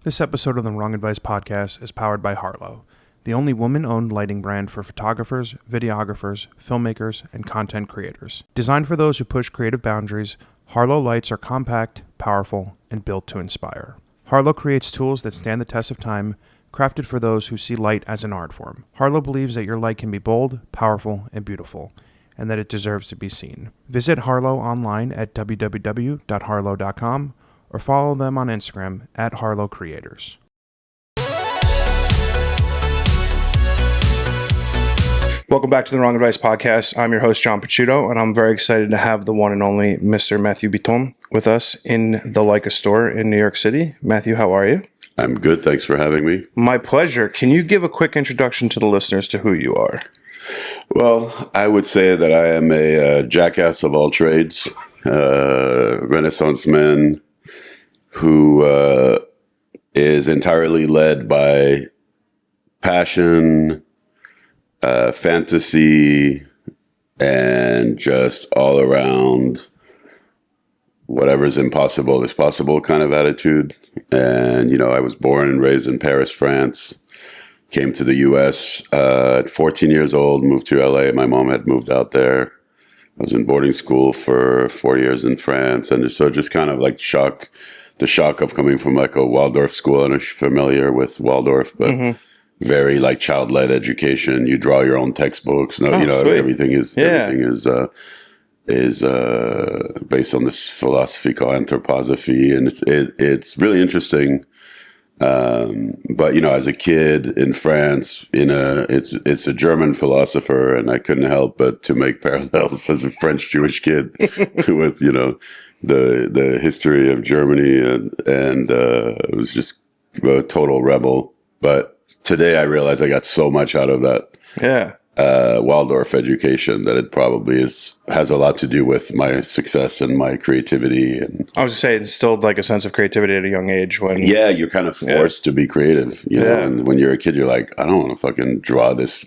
This episode of the Wrong Advice podcast is powered by Harlow, the only woman-owned lighting brand for photographers, videographers, filmmakers, and content creators. Designed for those who push creative boundaries, Harlow lights are compact, powerful, and built to inspire. Harlow creates tools that stand the test of time, crafted for those who see light as an art form. Harlow believes that your light can be bold, powerful, and beautiful, and that it deserves to be seen. Visit Harlow online at www.harlow.com or follow them on Instagram at Harlow Creators. Welcome back to the Wrong Advice podcast. I'm your host, John Picciuto, and I'm very excited to have the one and only Mr. Mathieu Bitton with us in the Leica store in New York City. Matthew, how are you? I'm good. Thanks for having me. My pleasure. Can you give a quick introduction to the listeners to who you are? Well, I would say that I am a jackass of all trades, Renaissance man who is entirely led by passion, fantasy, and just all around whatever's impossible is possible kind of attitude. And, you know, I was born and raised in Paris, France, came to the U.S. At 14 years old, moved to L.A. My mom had moved out there. I was in boarding school for 4 years in France. And so just kind of like the shock of coming from like a Waldorf school, and I'm familiar with Waldorf, but very like child-led education. You draw your own textbooks. No, you know, sweet. Everything is based on this philosophy called anthroposophy, and it's really interesting. But you know, as a kid in France, it's a German philosopher, and I couldn't help but to make parallels as a French Jewish kid with, you know, the history of Germany, and it was just a total rebel. But today I realize I got so much out of that Waldorf education that it probably has a lot to do with my success and my creativity. And I was going to say, it instilled like a sense of creativity at a young age when... Yeah, you're kind of forced to be creative. You know? And when you're a kid, you're like, I don't want to fucking draw this,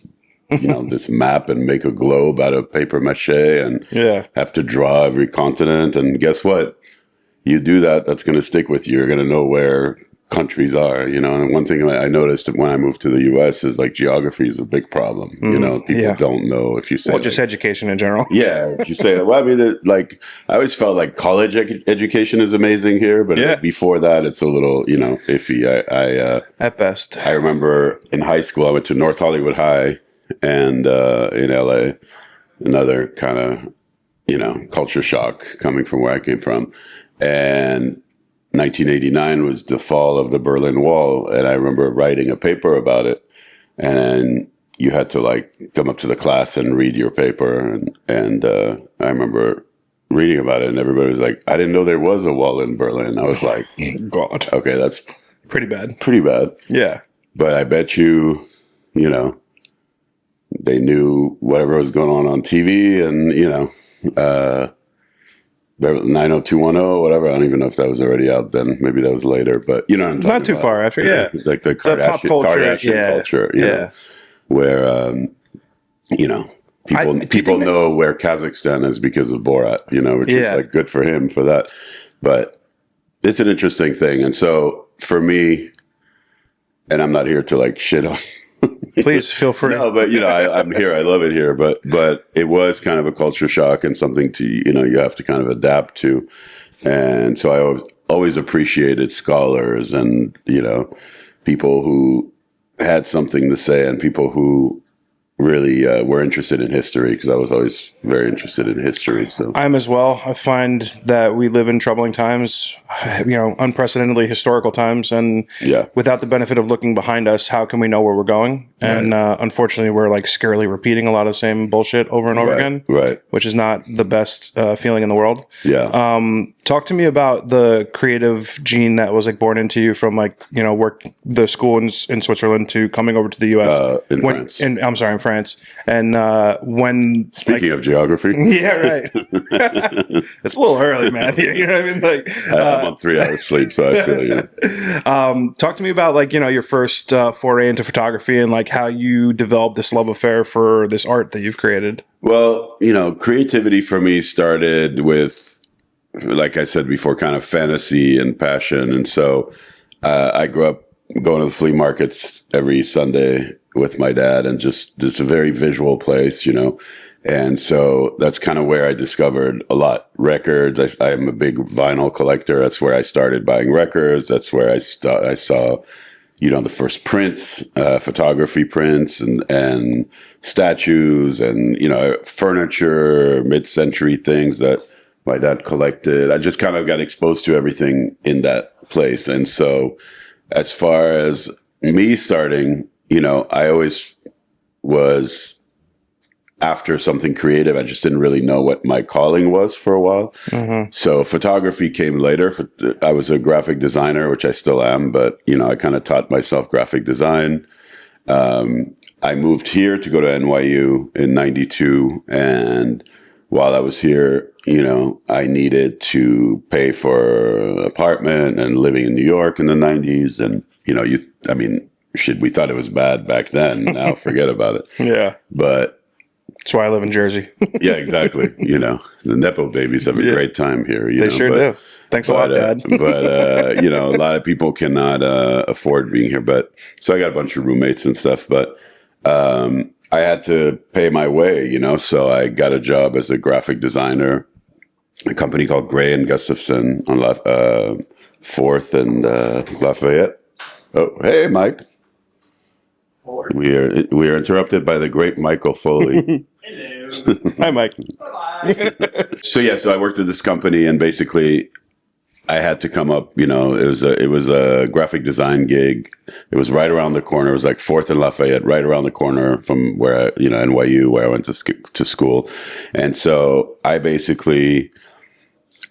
you know, this map and make a globe out of paper mache and have to draw every continent. And guess what? You do that, that's going to stick with you. You're going to know where countries are, you know. And one thing I noticed when I moved to the U.S. is like geography is a big problem. You know, people don't know if you say... Well, just education in general. If you say, well, I mean, like, I always felt like college education is amazing here, but before that, it's a little, you know, iffy. At best. I remember in high school, I went to North Hollywood High, and in LA, another kind of, you know, culture shock coming from where I came from. And 1989 was the fall of the Berlin Wall, and I remember writing a paper about it, and you had to like come up to the class and read your paper, and I remember reading about it, and everybody was like, I didn't know there was a wall in Berlin. I was like, God, okay, that's pretty bad. Yeah, but I bet you know, they knew whatever was going on TV, and you know, 90210, whatever. I don't even know if that was already out then. Maybe that was later, but you know what I'm talking about. Not too far after, like the Kardashian culture, you know, where you know, people know where Kazakhstan is because of Borat, you know, which is like good for him for that. But it's an interesting thing, and so for me, and I'm not here to like shit on. Please feel free. No, but you know, I'm here. I love it here. But it was kind of a culture shock and something to, you know, you have to kind of adapt to. And so I always appreciated scholars and, you know, people who had something to say and people who really were interested in history, because I was always very interested in history. So I'm as well. I find that we live in troubling times, you know, unprecedentedly historical times, and without the benefit of looking behind us, how can we know where we're going? And unfortunately, we're like scarily repeating a lot of the same bullshit over and over again, which is not the best feeling in the world. Talk to me about the creative gene that was like born into you from like, you know, the school in Switzerland to coming over to the U.S. France. I'm sorry, in France. And when... Speaking of geography. Yeah, right. It's a little early, man. You know what I mean? Like, I'm on 3 hours sleep, so I feel you. Talk to me about like, you know, your first foray into photography and like how you developed this love affair for this art that you've created. Well, you know, creativity for me started with, like I said before, kind of fantasy and passion. And so I grew up going to the flea markets every Sunday with my dad, and just it's a very visual place, And so that's kind of where I discovered a lot. Records. I am a big vinyl collector. That's where I started buying records. That's where I saw, the first prints, photography prints, and statues, and furniture, mid-century things that my dad collected. I just kind of got exposed to everything in that place. And so, as far as me starting, I always was after something creative. I just didn't really know what my calling was for a while. Mm-hmm. So photography came later. I was a graphic designer, which I still am, but, I kind of taught myself graphic design. I moved here to go to NYU in 92. And while I was here, I needed to pay for an apartment, and living in New York in the 90s. And, we thought it was bad back then. Now forget about it. Yeah. But that's why I live in Jersey. Yeah, exactly. The Nepo babies have a great time here. They sure do. Thanks a lot, Dad. But, a lot of people cannot afford being here. But so I got a bunch of roommates and stuff. But I had to pay my way, so I got a job as a graphic designer, a company called Gray and Gustafson on 4th and Lafayette. Oh, hey, Mike. We are interrupted by the great Michael Foley. Hello. Hi, Mike. Bye-bye. So I worked at this company, and basically I had to come up, it was a graphic design gig. It was right around the corner. It was like 4th and Lafayette, right around the corner from where, NYU, where I went to school. And so I basically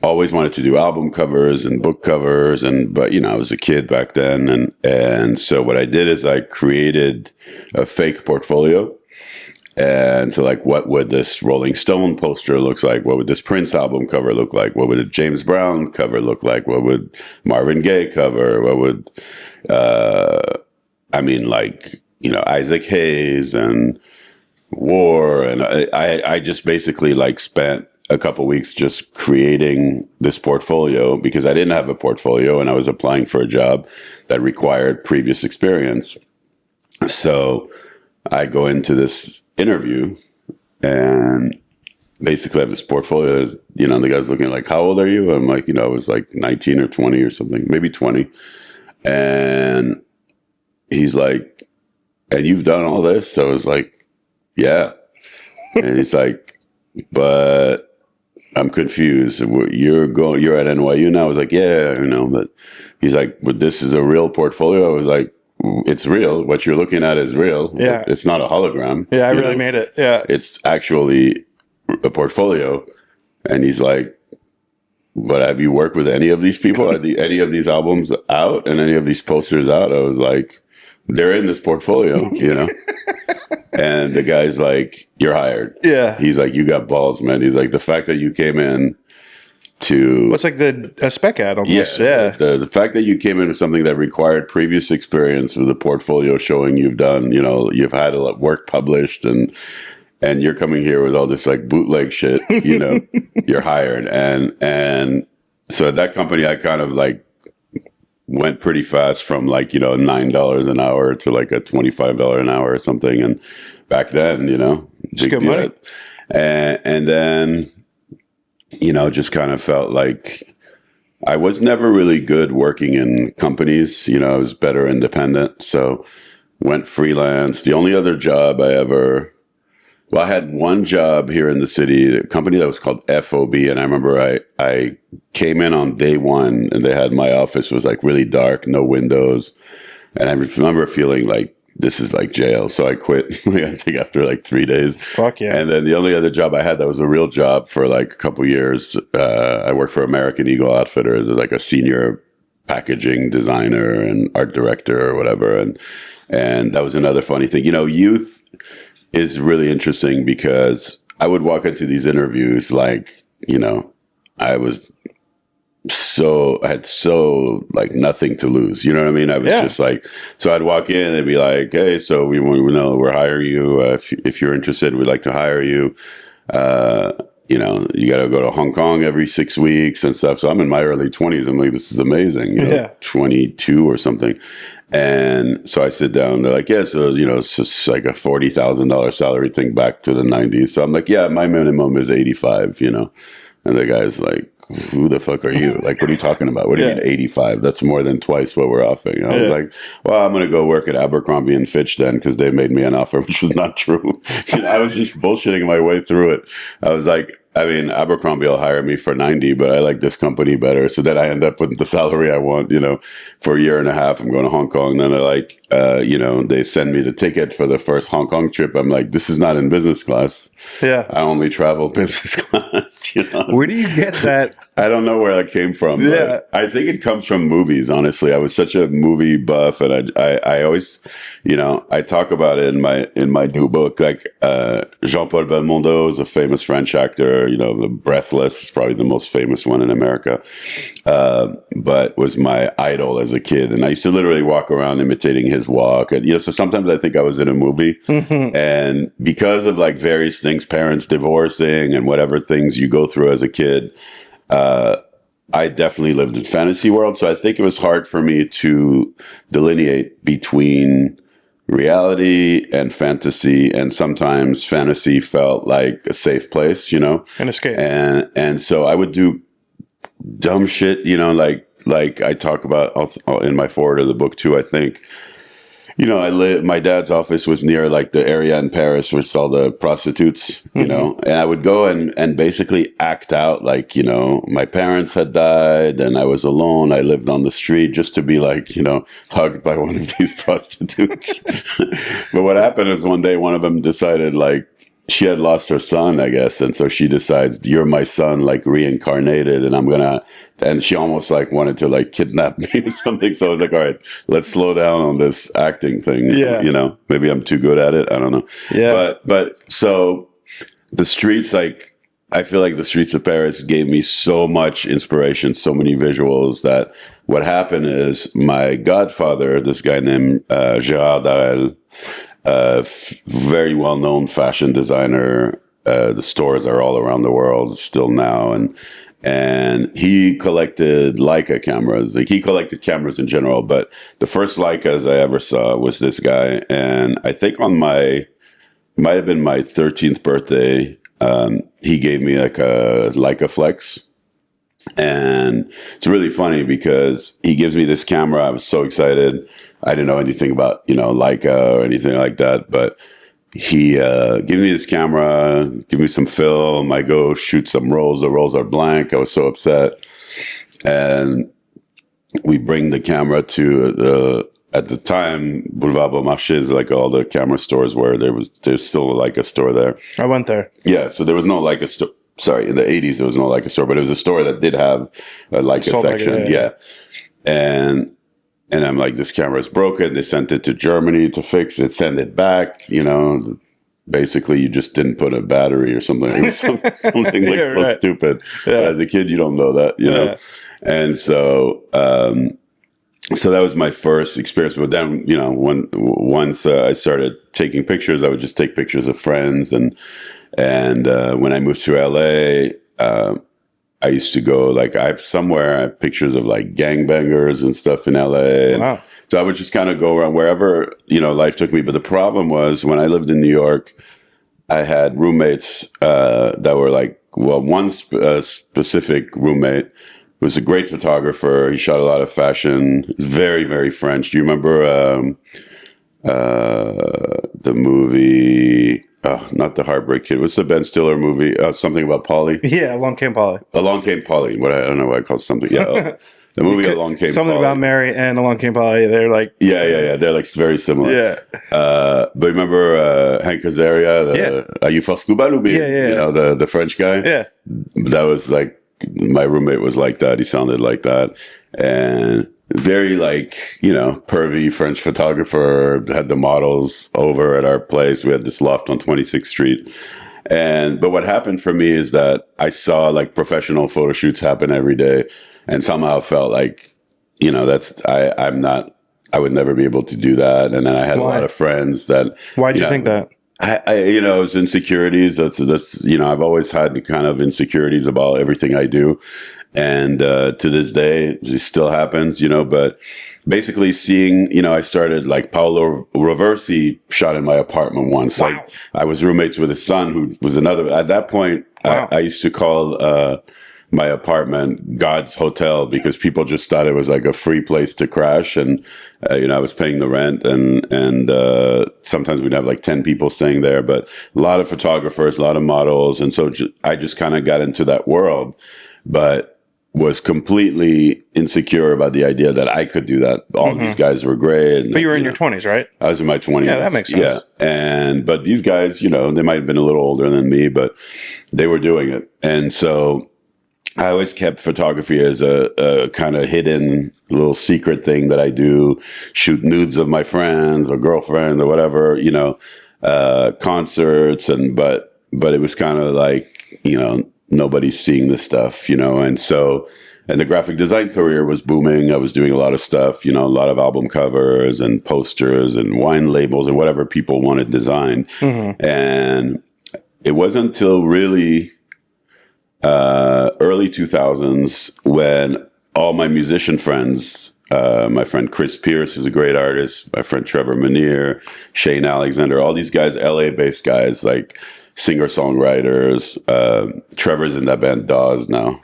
always wanted to do album covers and book covers, but I was a kid back then, and so what I did is I created a fake portfolio. And so, like, what would this Rolling Stone poster look like? What would this Prince album cover look like? What would a James Brown cover look like? What would Marvin Gaye cover? What would Isaac Hayes and War? And I just basically spent a couple weeks just creating this portfolio, because I didn't have a portfolio and I was applying for a job that required previous experience. So I go into this interview, and basically I have this portfolio. The guy's looking like, "How old are you?" I'm like, I was like 19 or 20 or something, maybe 20. And he's like, "And you've done all this?" So I was like, "Yeah." And he's like, "But I'm confused. You're at NYU now?" I was like, "Yeah, but," he's like, "But this is a real portfolio?" I was like, "It's real. What you're looking at is real. Yeah. It's not a hologram." Yeah, I really made it. Yeah. It's actually a portfolio. And he's like, "But have you worked with any of these people? Are any of these albums out and any of these posters out?" I was like, "They're in this portfolio, And the guy's like, "You're hired." Yeah. He's like, "You got balls, man." He's like, "The fact that you came in to..." What's like a spec ad almost. Yeah. The fact that you came in with something that required previous experience with a portfolio showing you've done, you've had a lot of work published, and you're coming here with all this like bootleg shit, you're hired. And so at that company, I kind of went pretty fast from $9 an hour to like a $25 an hour or something. And back then, It's good money. And then, just kind of felt like I was never really good working in companies. I was better independent. So went freelance. The only other job I had one job here in the city, a company that was called FOB. And I remember I came in on day one, and my office was like really dark, no windows. And I remember feeling like, this is like jail. So I quit, I think after like 3 days. Fuck yeah. And then the only other job I had that was a real job for like a couple years, I worked for American Eagle Outfitters as like a senior packaging designer and art director or whatever. And that was another funny thing. Youth is really interesting, because I would walk into these interviews like, I had so like nothing to lose. You know what I mean? I was just like, so I'd walk in and be like, "Hey, so we know we're hiring you. If you're interested, we'd like to hire you." you know, you got to go to Hong Kong every 6 weeks and stuff. So I'm in my early 20s. I'm like, this is amazing. You know, 22 or something. And so I sit down. They're like, yeah, so, you know, it's just like a $40,000 salary thing back to the 90s. So I'm like, yeah, my minimum is 85, you know. And the guy's like, who the fuck are you? Like, what are you talking about? What do you mean 85? That's more than twice what we're offering. I was like, well, I'm going to go work at Abercrombie and Fitch then because they made me an offer, which was not true. You know, I was just bullshitting my way through it. I was like, I mean, Abercrombie will hire me for 90, but I like this company better. So then I end up with the salary I want, you know, for a year and a half. I'm going to Hong Kong. Then they're like, you know, they send me the ticket for the first Hong Kong trip. I'm like, this is not in business class. Yeah. I only travel business class, you know. Where do you get that? I don't know where that came from. Yeah. I think it comes from movies, honestly. I was such a movie buff, and I always, you know, I talk about it in my new book. Like Jean-Paul Belmondo is a famous French actor, you know, The Breathless is probably the most famous one in America, but was my idol as a kid. And I used to literally walk around imitating his walk. And, you know, so sometimes I think I was in a movie. And because of like various things, parents divorcing and whatever things you go through as a kid, I definitely lived in fantasy world. So I think it was hard for me to delineate between reality and fantasy. And sometimes fantasy felt like a safe place, you know, an escape. And so I would do dumb shit, you know, like I talk about in my foreword of the book too, I think. You know, my dad's office was near like the area in Paris where it's all the prostitutes, you know, and I would go and basically act out like, you know, my parents had died and I was alone. I lived on the street just to be like, you know, hugged by one of these prostitutes. But what happened is one day one of them decided like, she had lost her son, I guess. And so she decides, you're my son, like reincarnated. And and she almost like wanted to like kidnap me or something. So I was like, all right, let's slow down on this acting thing. Yeah. You know, maybe I'm too good at it. I don't know. Yeah. But so the streets, like, I feel like the streets of Paris gave me so much inspiration, so many visuals that what happened is my godfather, this guy named Gérard Darel, very well-known fashion designer. The stores are all around the world still now. And he collected Leica cameras. Like he collected cameras in general, but the first Leicas I ever saw was this guy. And I think might have been my 13th birthday, he gave me like a Leica Flex. And it's really funny because he gives me this camera. I was so excited. I didn't know anything about, you know, Leica or anything like that, but he gave me this camera, give me some film. I go shoot some rolls. The rolls are blank. I was so upset. And we bring the camera to at the time, Boulevard Beaumarchais is like all the camera stores were. There's still like a store there. I went there. Yeah, so there was no Leica store. Sorry, in the 80s, there was no Leica store, but it was a store that did have a Leica section. Yeah. And I'm like, this camera is broken. They sent it to Germany to fix it, send it back. You know, basically, you just didn't put a battery or something. It was something like so stupid. Yeah. But as a kid, you don't know that, you know? And so, so that was my first experience. But then, you know, once I started taking pictures, I would just take pictures of friends. And when I moved to LA, I used to go, like, I have pictures of like gangbangers and stuff in LA. Wow. So I would just kind of go around wherever, you know, life took me. But the problem was when I lived in New York, I had roommates that were like, well, one specific roommate was a great photographer. He shot a lot of fashion. Very, very French. Do you remember the movie... Oh, not The Heartbreak Kid. What's the Ben Stiller movie? Something about Polly? Yeah, Along Came Polly. Along Came Polly. I don't know what I call something. Yeah. The movie Along Came something Polly. About Mary and Along Came Polly. They're like... Yeah. They're like very similar. Yeah. But remember Hank Azaria? Are you for Scuba Loubi? Yeah. You know, the French guy? Yeah. That was like... My roommate was like that. He sounded like that. And... very like, you know, pervy French photographer, had the models over at our place. We had this loft on 26th Street. But what happened for me is that I saw like professional photo shoots happen every day and somehow felt like, you know, I would never be able to do that. And then I had a lot of friends that. Why'd you think that? You know, it's insecurities. That's, you know, I've always had kind of insecurities about everything I do. And to this day, it still happens, you know, but basically seeing, you know, I started like Paolo Roversi shot in my apartment once. Wow. Like I was roommates with his son, who was another, at that point, Wow. I used to call, my apartment God's Hotel because people just thought it was like a free place to crash. And, you know, I was paying the rent and sometimes we'd have like 10 people staying there, but a lot of photographers, a lot of models. And so I just kind of got into that world, but was completely insecure about the idea that I could do that. All these guys were great. But you were in your 20s, right? I was in my 20s. Yeah, that makes sense. Yeah. But these guys, you know, they might have been a little older than me, but they were doing it. And so I always kept photography as a kind of hidden little secret thing that I do, shoot nudes of my friends or girlfriend or whatever, you know, concerts. But it was kind of like, you know, nobody's seeing this stuff, you know? And so, and the graphic design career was booming. I was doing a lot of stuff, you know, a lot of album covers and posters and wine labels and whatever people wanted designed. And it wasn't until really, early 2000s when all my musician friends, my friend Chris Pierce, who's a great artist, my friend Trevor Manier, Shane Alexander, all these guys, LA-based guys, like singer-songwriters. Trevor's in that band Dawes now,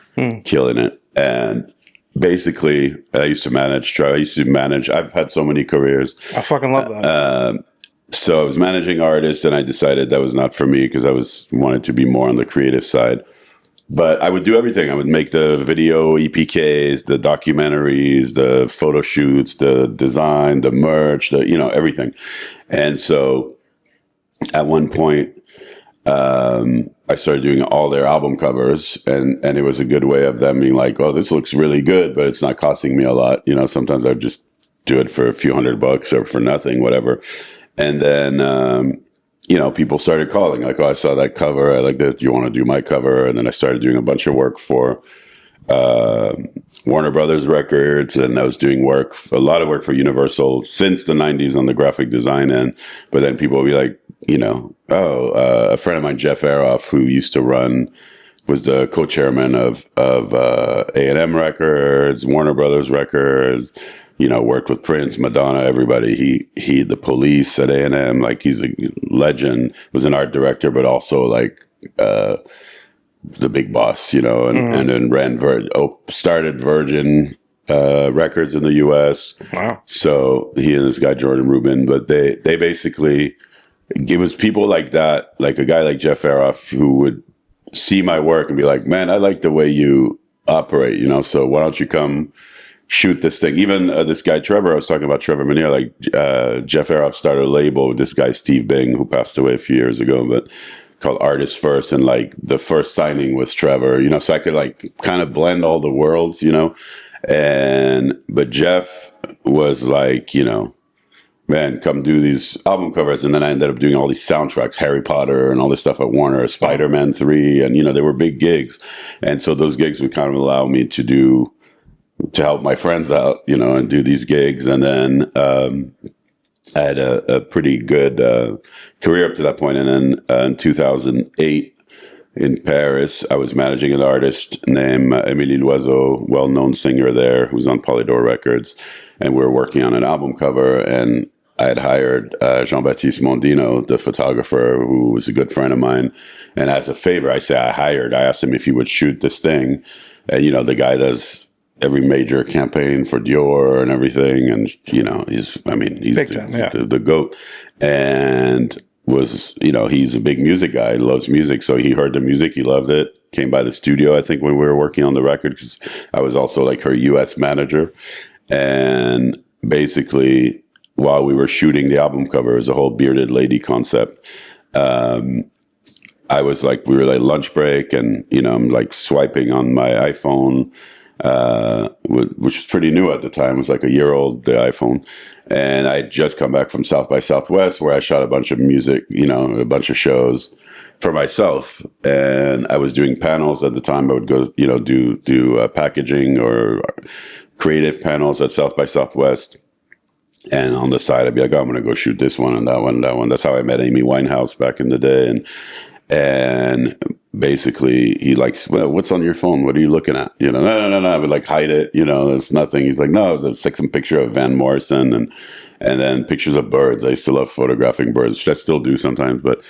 killing it. And basically, I used to manage, I've had so many careers. I fucking love that. So I was managing artists, and I decided that was not for me because I wanted to be more on the creative side. But I would do everything. I would make the video EPKs, the documentaries, the photo shoots, the design, the merch, you know, everything. And so at one point, I started doing all their album covers, and it was a good way of them being like, oh, this looks really good, but it's not costing me a lot. You know, sometimes I'd just do it for a few $100 or for nothing, whatever. And then, you know, people started calling like, oh, I saw that cover. I like this. Do you want to do my cover? And then I started doing a bunch of work for Warner Brothers Records. And I was doing a lot of work for Universal since the 90s on the graphic design end. But then people would be like, you know, a friend of mine, Jeff Aroff, who was the co-chairman of A&M Records, Warner Brothers Records, you know, worked with Prince, Madonna, everybody. He the Police at A&M, like he's a legend, was an art director, but also like the big boss, you know, and then started Virgin Records in the US. Wow. So he and this guy, Jordan Rubin, but they basically, it was people like that, like a guy like Jeff Aroff, who would see my work and be like, man, I like the way you operate, you know, so why don't you come shoot this thing? Even this guy, Trevor, I was talking about Trevor Manier, like Jeff Aroff started a label with this guy, Steve Bing, who passed away a few years ago, but called Artists First. And like the first signing was Trevor, you know, so I could like kind of blend all the worlds, you know, but Jeff was like, you know, man, come do these album covers. And then I ended up doing all these soundtracks, Harry Potter and all this stuff at Warner, Spider-Man 3. And, you know, they were big gigs. And so those gigs would kind of allow me to help my friends out, you know, and do these gigs. And then I had a pretty good career up to that point. And then in 2008 in Paris, I was managing an artist named Émilie Loiseau, well-known singer there, who's on Polydor Records. And we were working on an album cover, and I had hired Jean-Baptiste Mondino, the photographer, who was a good friend of mine. And as a favor, I asked him if he would shoot this thing. And, you know, the guy does every major campaign for Dior and everything. And, you know, he's the GOAT. And was, you know, he's a big music guy, loves music. So he heard the music, he loved it. Came by the studio, I think, when we were working on the record, because I was also like her US manager. And basically, while we were shooting the album cover, it was a whole bearded lady concept. I was like, we were like lunch break, and, you know, I'm like swiping on my iPhone, which was pretty new at the time. It was like a year old, the iPhone. And I had just come back from South by Southwest, where I shot a bunch of music, you know, a bunch of shows for myself. And I was doing panels at the time. I would go, you know, do packaging or creative panels at South by Southwest. And on the side, I'd be like, oh, I'm going to go shoot this one and that one and that one. That's how I met Amy Winehouse back in the day. And basically, he likes, well, what's on your phone? What are you looking at? You know, no. I would like hide it. You know, it's nothing. He's like, no, it was like some picture of Van Morrison and then pictures of birds. I still love photographing birds, which I still do sometimes. But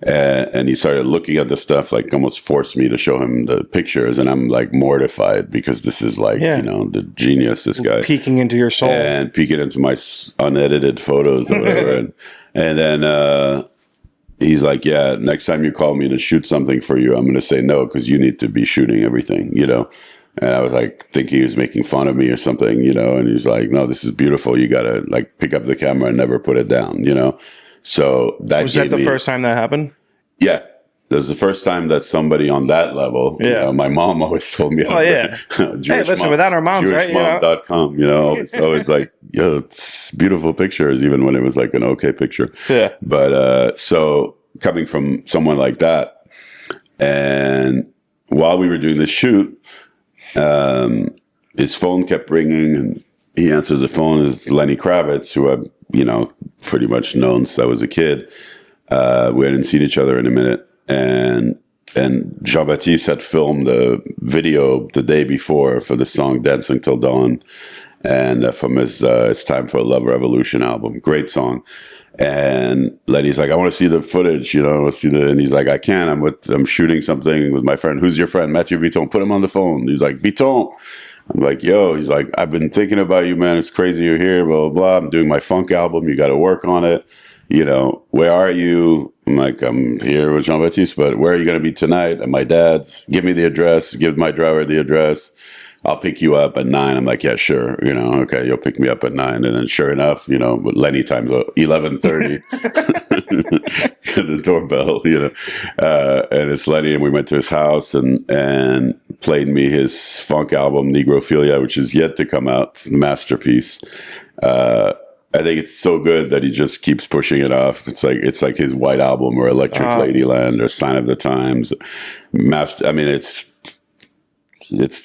and he started looking at the stuff, like almost forced me to show him the pictures. And I'm like mortified because this is like, you know, the genius, this guy. Peeking into your soul. And peeking into my unedited photos or whatever. and then he's like, yeah, next time you call me to shoot something for you, I'm going to say no, because you need to be shooting everything, you know? And I was like thinking he was making fun of me or something, you know? And he's like, no, this is beautiful. You got to like pick up the camera and never put it down, you know? So was that the first time that happened? Yeah. That was the first time that somebody on that level, you know, my mom always told me, hey, listen, without our moms, right? JewishMom.com, you know, it's always like, yo, it's beautiful pictures, even when it was like an okay picture. Yeah. But so coming from someone like that, and while we were doing the shoot, his phone kept ringing, and he answered the phone as Lenny Kravitz, who I've, you know, pretty much known since I was a kid. We hadn't seen each other in a minute. And Jean-Baptiste had filmed a video the day before for the song Dancing Till Dawn, and from his It's Time for a Love Revolution album. Great song. And Lenny's like, I want to see the footage, you know, and he's like, I can't, I'm shooting something with my friend. Who's your friend? Mathieu Bitton. Put him on the phone. He's like, Bitton. I'm like, yo, he's like, I've been thinking about you, man. It's crazy you're here, blah, blah, blah. I'm doing my funk album. You got to work on it. You know, where are you? I'm like, I'm here with Jean-Baptiste, but where are you going to be tonight? At my dad's. Give me the address. Give my driver the address. I'll pick you up at 9. I'm like, yeah, sure. You know, okay, you'll pick me up at 9. And then sure enough, you know, Lenny times 11:30. The doorbell, you know. And it's Lenny, and we went to his house and played me his funk album, Negrophilia, which is yet to come out. It's a masterpiece. I think it's so good that he just keeps pushing it off. It's like his White Album or Electric Ladyland or Sign of the Times. I mean, it's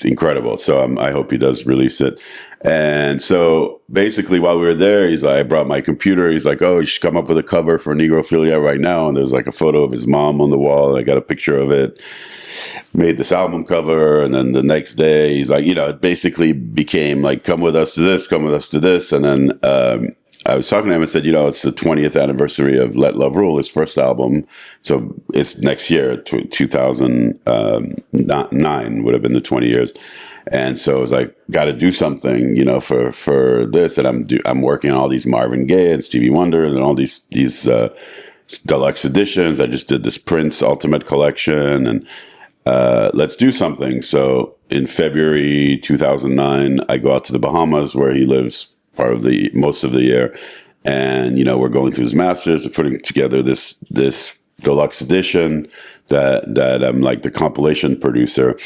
incredible. So I hope he does release it. And so basically while we were there, he's like, I brought my computer. He's like, oh, you should come up with a cover for Negrophilia right now. And there's like a photo of his mom on the wall. I got a picture of it. Made this album cover, and then the next day he's like, you know, it basically became like, come with us to this, come with us to this. And then I was talking to him and said, you know, it's the 20th anniversary of Let Love Rule, his first album. So it's next year, 2009 would have been the 20 years. And so I was like, got to do something, you know, for this. And I'm working on all these Marvin Gaye and Stevie Wonder and all these deluxe editions. I just did this Prince Ultimate Collection, and let's do something. So in February 2009, I go out to the Bahamas where he lives most of the year. And, you know, we're going through his masters, we're putting together this deluxe edition that I'm like the compilation producer.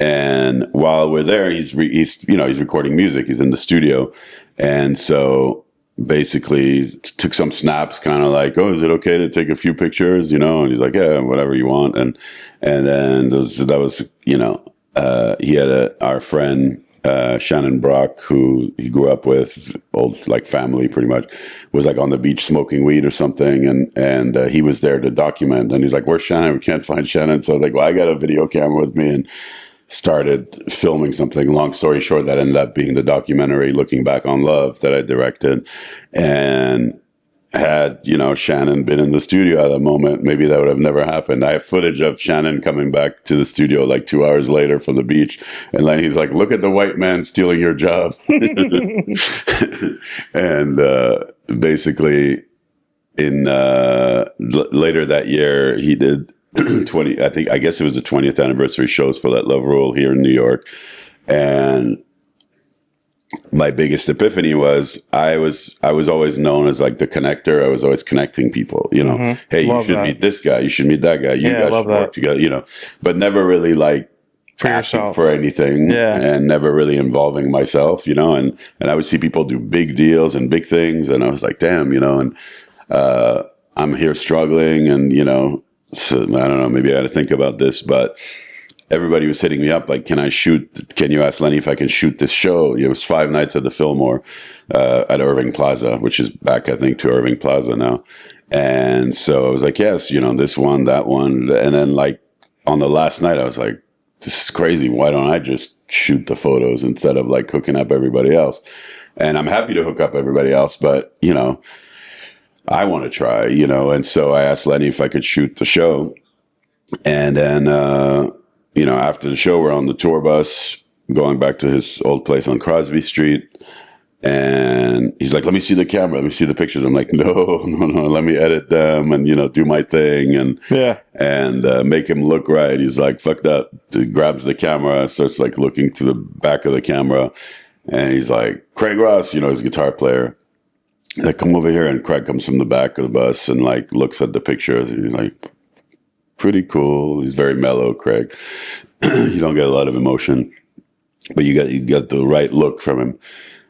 And while we're there, he's recording music. He's in the studio. And so basically took some snaps, kind of like, oh, is it okay to take a few pictures? You know, and he's like, yeah, whatever you want. And then that was, you know, he had our friend, Shannon Brock, who he grew up with, old like family pretty much, was like on the beach smoking weed or something, and he was there to document. And he's like, where's Shannon? We can't find Shannon. So I was like, well, I got a video camera with me, and started filming something. Long story short, that ended up being the documentary Looking Back on Love that I directed. And had, you know, Shannon been in the studio at that moment, maybe that would have never happened. I have footage of Shannon coming back to the studio like 2 hours later from the beach. And then he's like, look at the white man stealing your job. And basically later that year, he did 20, I guess it was the 20th anniversary shows for Let Love Rule here in New York. And my biggest epiphany was I was always known as like the connector. I was always connecting people, you know, hey, you should meet this guy. You should meet that guy. You guys should work together, you know, but never really like for yourself for anything, and never really involving myself, you know, and I would see people do big deals and big things. And I was like, damn, you know, and I'm here struggling, and, you know, so I don't know, maybe I got to think about this, but everybody was hitting me up like, can you ask Lenny if I can shoot this show? It was 5 nights at the Fillmore at Irving Plaza, which is back, I think, to Irving Plaza now. And so I was like, yes, this one, that one. And then like on the last night, I was like, this is crazy. Why don't I just shoot the photos instead of like hooking up everybody else? And I'm happy to hook up everybody else, but, I want to try, And so I asked Lenny if I could shoot the show. And then, after the show, we're on the tour bus going back to his old place on Crosby Street. And he's like, let me see the camera. Let me see the pictures. I'm like, no, let me edit them and, do my thing and make him look right. He's like, fuck that. He grabs the camera, starts like looking to the back of the camera. And he's like, Craig Ross, his guitar player. He's like, come over here. And Craig comes from the back of the bus and like looks at the pictures. He's like, pretty cool. He's very mellow, Craig. You don't get a lot of emotion, but you get the right look from him.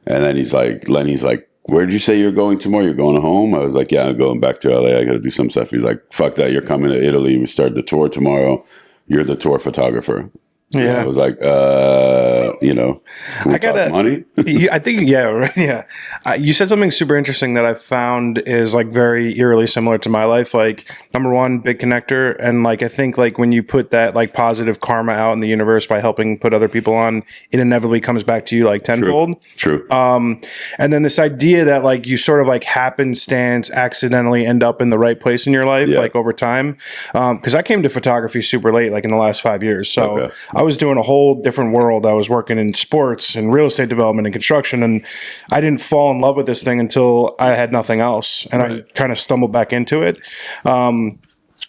And then Lenny's like, where did you say you're going tomorrow? You're going home? I was like, yeah, I'm going back to LA. I got to do some stuff. He's like, fuck that. You're coming to Italy. We start the tour tomorrow. You're the tour photographer. Yeah. And I was like, can we talk money? I think, right. Yeah. You said something super interesting that I found is like very eerily similar to my life. Like, number one, big connector. And like, I think like when you put that like positive karma out in the universe by helping put other people on, it inevitably comes back to you like tenfold. True. And then this idea that like you sort of like happenstance accidentally end up in the right place in your life, like over time. Cause I came to photography super late, like in the last 5 years. So I was doing a whole different world. I was working in sports and real estate development and construction, and I didn't fall in love with this thing until I had nothing else, and I kind of stumbled back into it.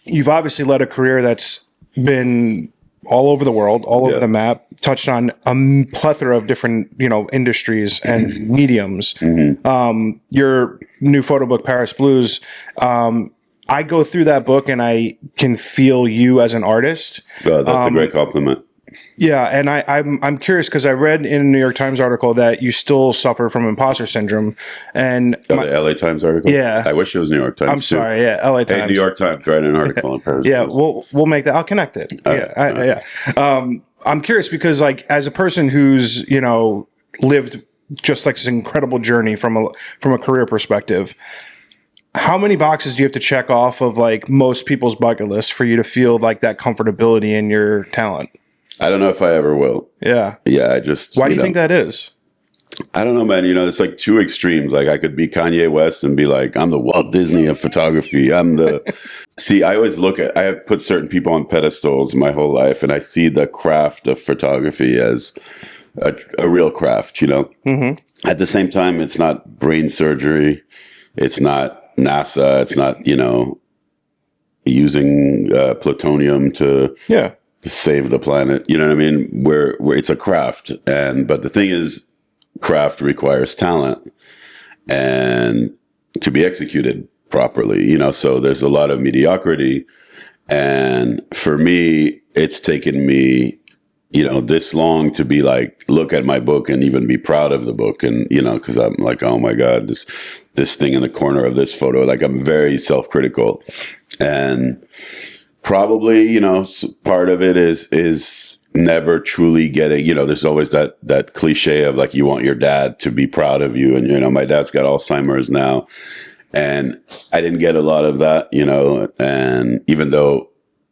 You've obviously led a career that's been all over the world, all over the map, touched on a plethora of different, industries and mediums. Your new photo book, Paris Blues, I go through that book and I can feel you as an artist. That's a great compliment. Yeah, and I'm curious because I read in a New York Times article that you still suffer from imposter syndrome. And the LA Times article? Yeah. I wish it was New York Times. I'm sorry, LA Times. Hey, New York Times, write an article on Paris. Yeah, we'll make that. I'll connect it. I'm curious because like as a person who's, lived just like this incredible journey from a career perspective, how many boxes do you have to check off of like most people's bucket list for you to feel like that comfortability in your talent? I don't know if I ever will. Yeah. Yeah, I just... Why do you think that is? I don't know, man. It's like two extremes. Like I could be Kanye West and be like, I'm the Walt Disney of photography. I'm the... See, I always I have put certain people on pedestals my whole life, and I see the craft of photography as a real craft, At the same time, it's not brain surgery. It's not NASA. It's not, using plutonium to... save the planet, you know what I mean? Where it's a craft, but the thing is, craft requires talent and to be executed properly, So there's a lot of mediocrity, and for me, it's taken me, this long to be like, look at my book and even be proud of the book, and because I'm like, oh my God, this thing in the corner of this photo, like I'm very self-critical, and probably, part of it is never truly getting, there's always that cliche of like, you want your dad to be proud of you. And, my dad's got Alzheimer's now, and I didn't get a lot of that, and even though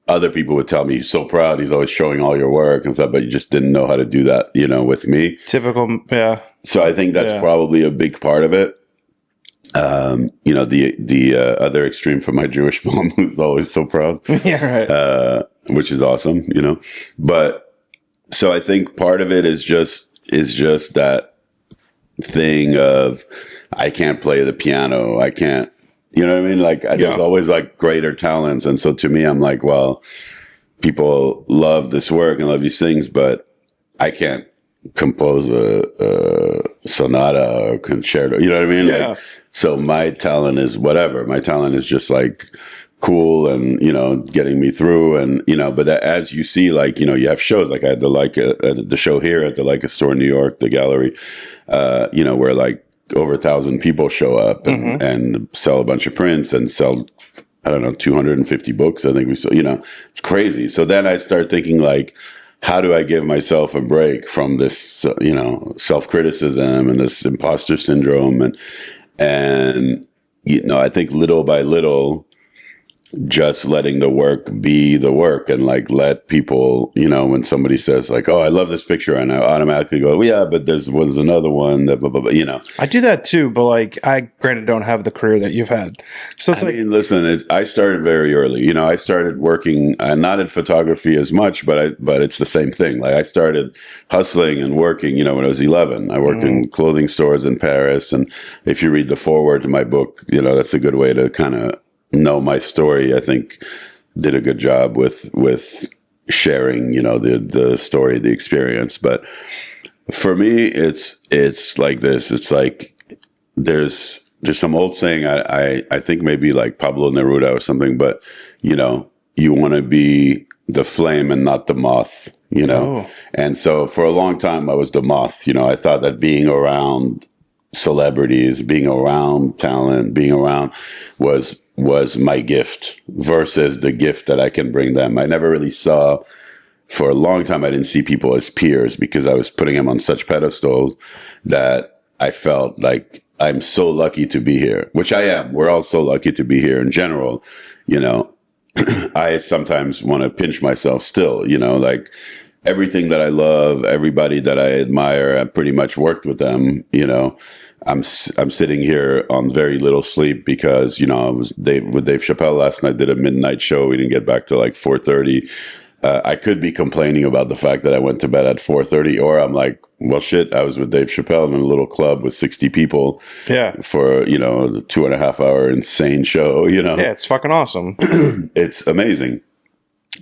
other people would tell me, he's so proud, he's always showing all your work and stuff, but you just didn't know how to do that, with me. Typical. Yeah. So I think that's probably a big part of it. The other extreme from my Jewish mom, who's always so proud, which is awesome, but so I think part of it is just that thing of, I can't play the piano. I can't, you know what I mean? Like there's always like greater talents. And so to me, I'm like, well, people love this work and love these things, but I can't compose a sonata or concerto, you know what I mean? Yeah. Like, so my talent is whatever. My talent is just like cool and, getting me through. And, but as you see, like, you have shows, like I had the show here at the Leica store in New York, the gallery, where like over 1,000 people show up and sell a bunch of prints and sell, I don't know, 250 books. I think we saw, it's crazy. So then I start thinking like, how do I give myself a break from this, self-criticism and this imposter syndrome? And, I think little by little, just letting the work be the work, and like let people, when somebody says like, oh, I love this picture, and I automatically go, well, yeah, but was another one that blah, blah, blah, I do that too, but like I granted don't have the career that you've had. So it's listen, I started very early. I started working not in photography as much, but it's the same thing. Like I started hustling and working, when I was 11. I worked in clothing stores in Paris. And if you read the foreword to my book, that's a good way to kind of know my story. I think did a good job with sharing, the story, the experience. But for me, it's like this. It's like there's some old saying. I think maybe like Pablo Neruda or something. But you want to be the flame and not the moth. And so for a long time I was the moth. I thought that being around celebrities, being around talent, being around was my gift versus the gift that I can bring them. I never really saw, for a long time, I didn't see people as peers because I was putting them on such pedestals that I felt like I'm so lucky to be here, which I am. We're all so lucky to be here in general. I sometimes want to pinch myself still, like everything that I love, everybody that I admire, I pretty much worked with them, I'm sitting here on very little sleep because, I was with Dave Chappelle last night, did a midnight show. We didn't get back to like 4:30. I could be complaining about the fact that I went to bed at 4:30, or I'm like, well, shit, I was with Dave Chappelle in a little club with 60 people for, the 2.5 hour insane show, Yeah, it's fucking awesome. It's amazing.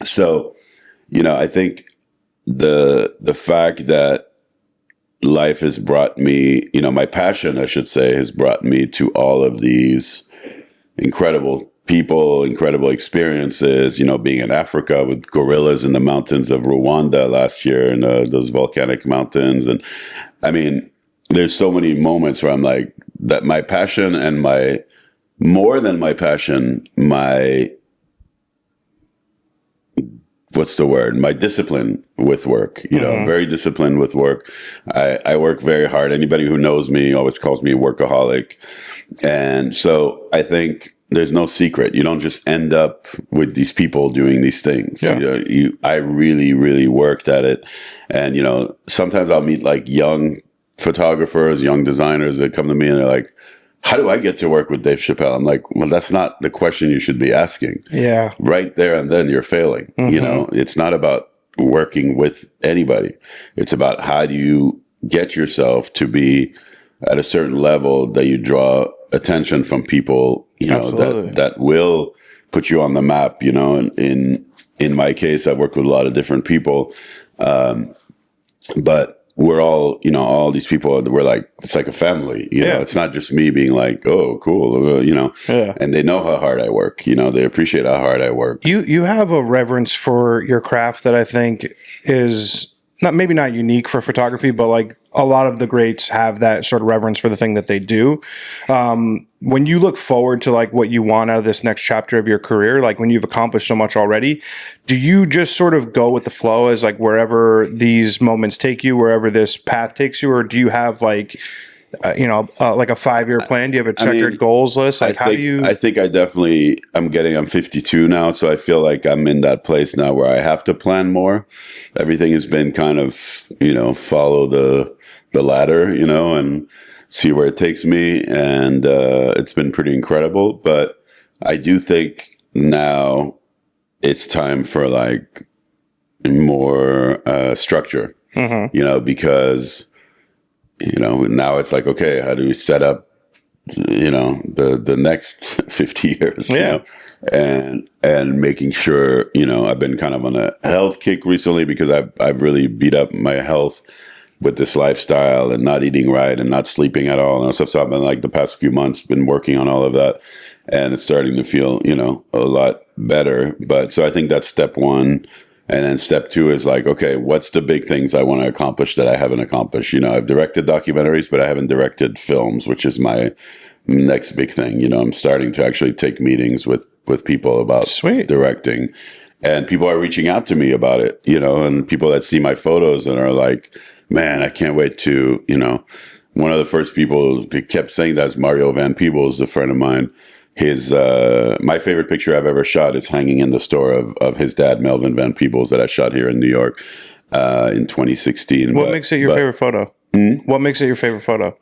So, I think the fact that life has brought me, my passion, I should say, has brought me to all of these incredible people, incredible experiences, being in Africa with gorillas in the mountains of Rwanda last year, in those volcanic mountains. And I mean, there's so many moments where I'm like, that my passion and more than my passion, what's the word? My discipline with work. I'm very disciplined with work. I work very hard. Anybody who knows me always calls me a workaholic. And so I think there's no secret. You don't just end up with these people doing these things. Yeah. I really, really worked at it. And, sometimes I'll meet like young photographers, young designers that come to me and they're like, how do I get to work with Dave Chappelle? I'm like, well, that's not the question you should be asking. Yeah. Right there and then you're failing. It's not about working with anybody. It's about how do you get yourself to be at a certain level that you draw attention from people, that will put you on the map, and in my case, I've worked with a lot of different people. But we're all, all these people, we're like, it's like a family, it's not just me being like, oh, cool, and they know how hard I work, they appreciate how hard I work. You have a reverence for your craft that I think is maybe not unique for photography, but like a lot of the greats have that sort of reverence for the thing that they do. When you look forward to like what you want out of this next chapter of your career, like when you've accomplished so much already, do you just sort of go with the flow as like wherever these moments take you, wherever this path takes you, or do you have like, like a 5-year plan? Do you have a checkered goals list? Like I think I definitely, I'm 52 now. So I feel like I'm in that place now where I have to plan more. Everything has been kind of, follow the ladder, and see where it takes me. And it's been pretty incredible. But I do think now it's time for like more structure, because now it's like, okay, how do we set up, the next 50 years, and making sure, I've been kind of on a health kick recently because I've really beat up my health with this lifestyle and not eating right and not sleeping at all and stuff. So I've been like the past few months been working on all of that, and it's starting to feel, a lot better. But so I think that's step one. And then step two is like, okay, what's the big things I want to accomplish that I haven't accomplished? I've directed documentaries, but I haven't directed films, which is my next big thing. I'm starting to actually take meetings with people about directing. And people are reaching out to me about it, and people that see my photos and are like, man, I can't wait to, one of the first people who kept saying that is Mario Van Peebles, a friend of mine. My favorite picture I've ever shot is hanging in the store of his dad, Melvin Van Peebles, that I shot here in New York in 2016. What makes it your favorite photo? What makes it your favorite photo?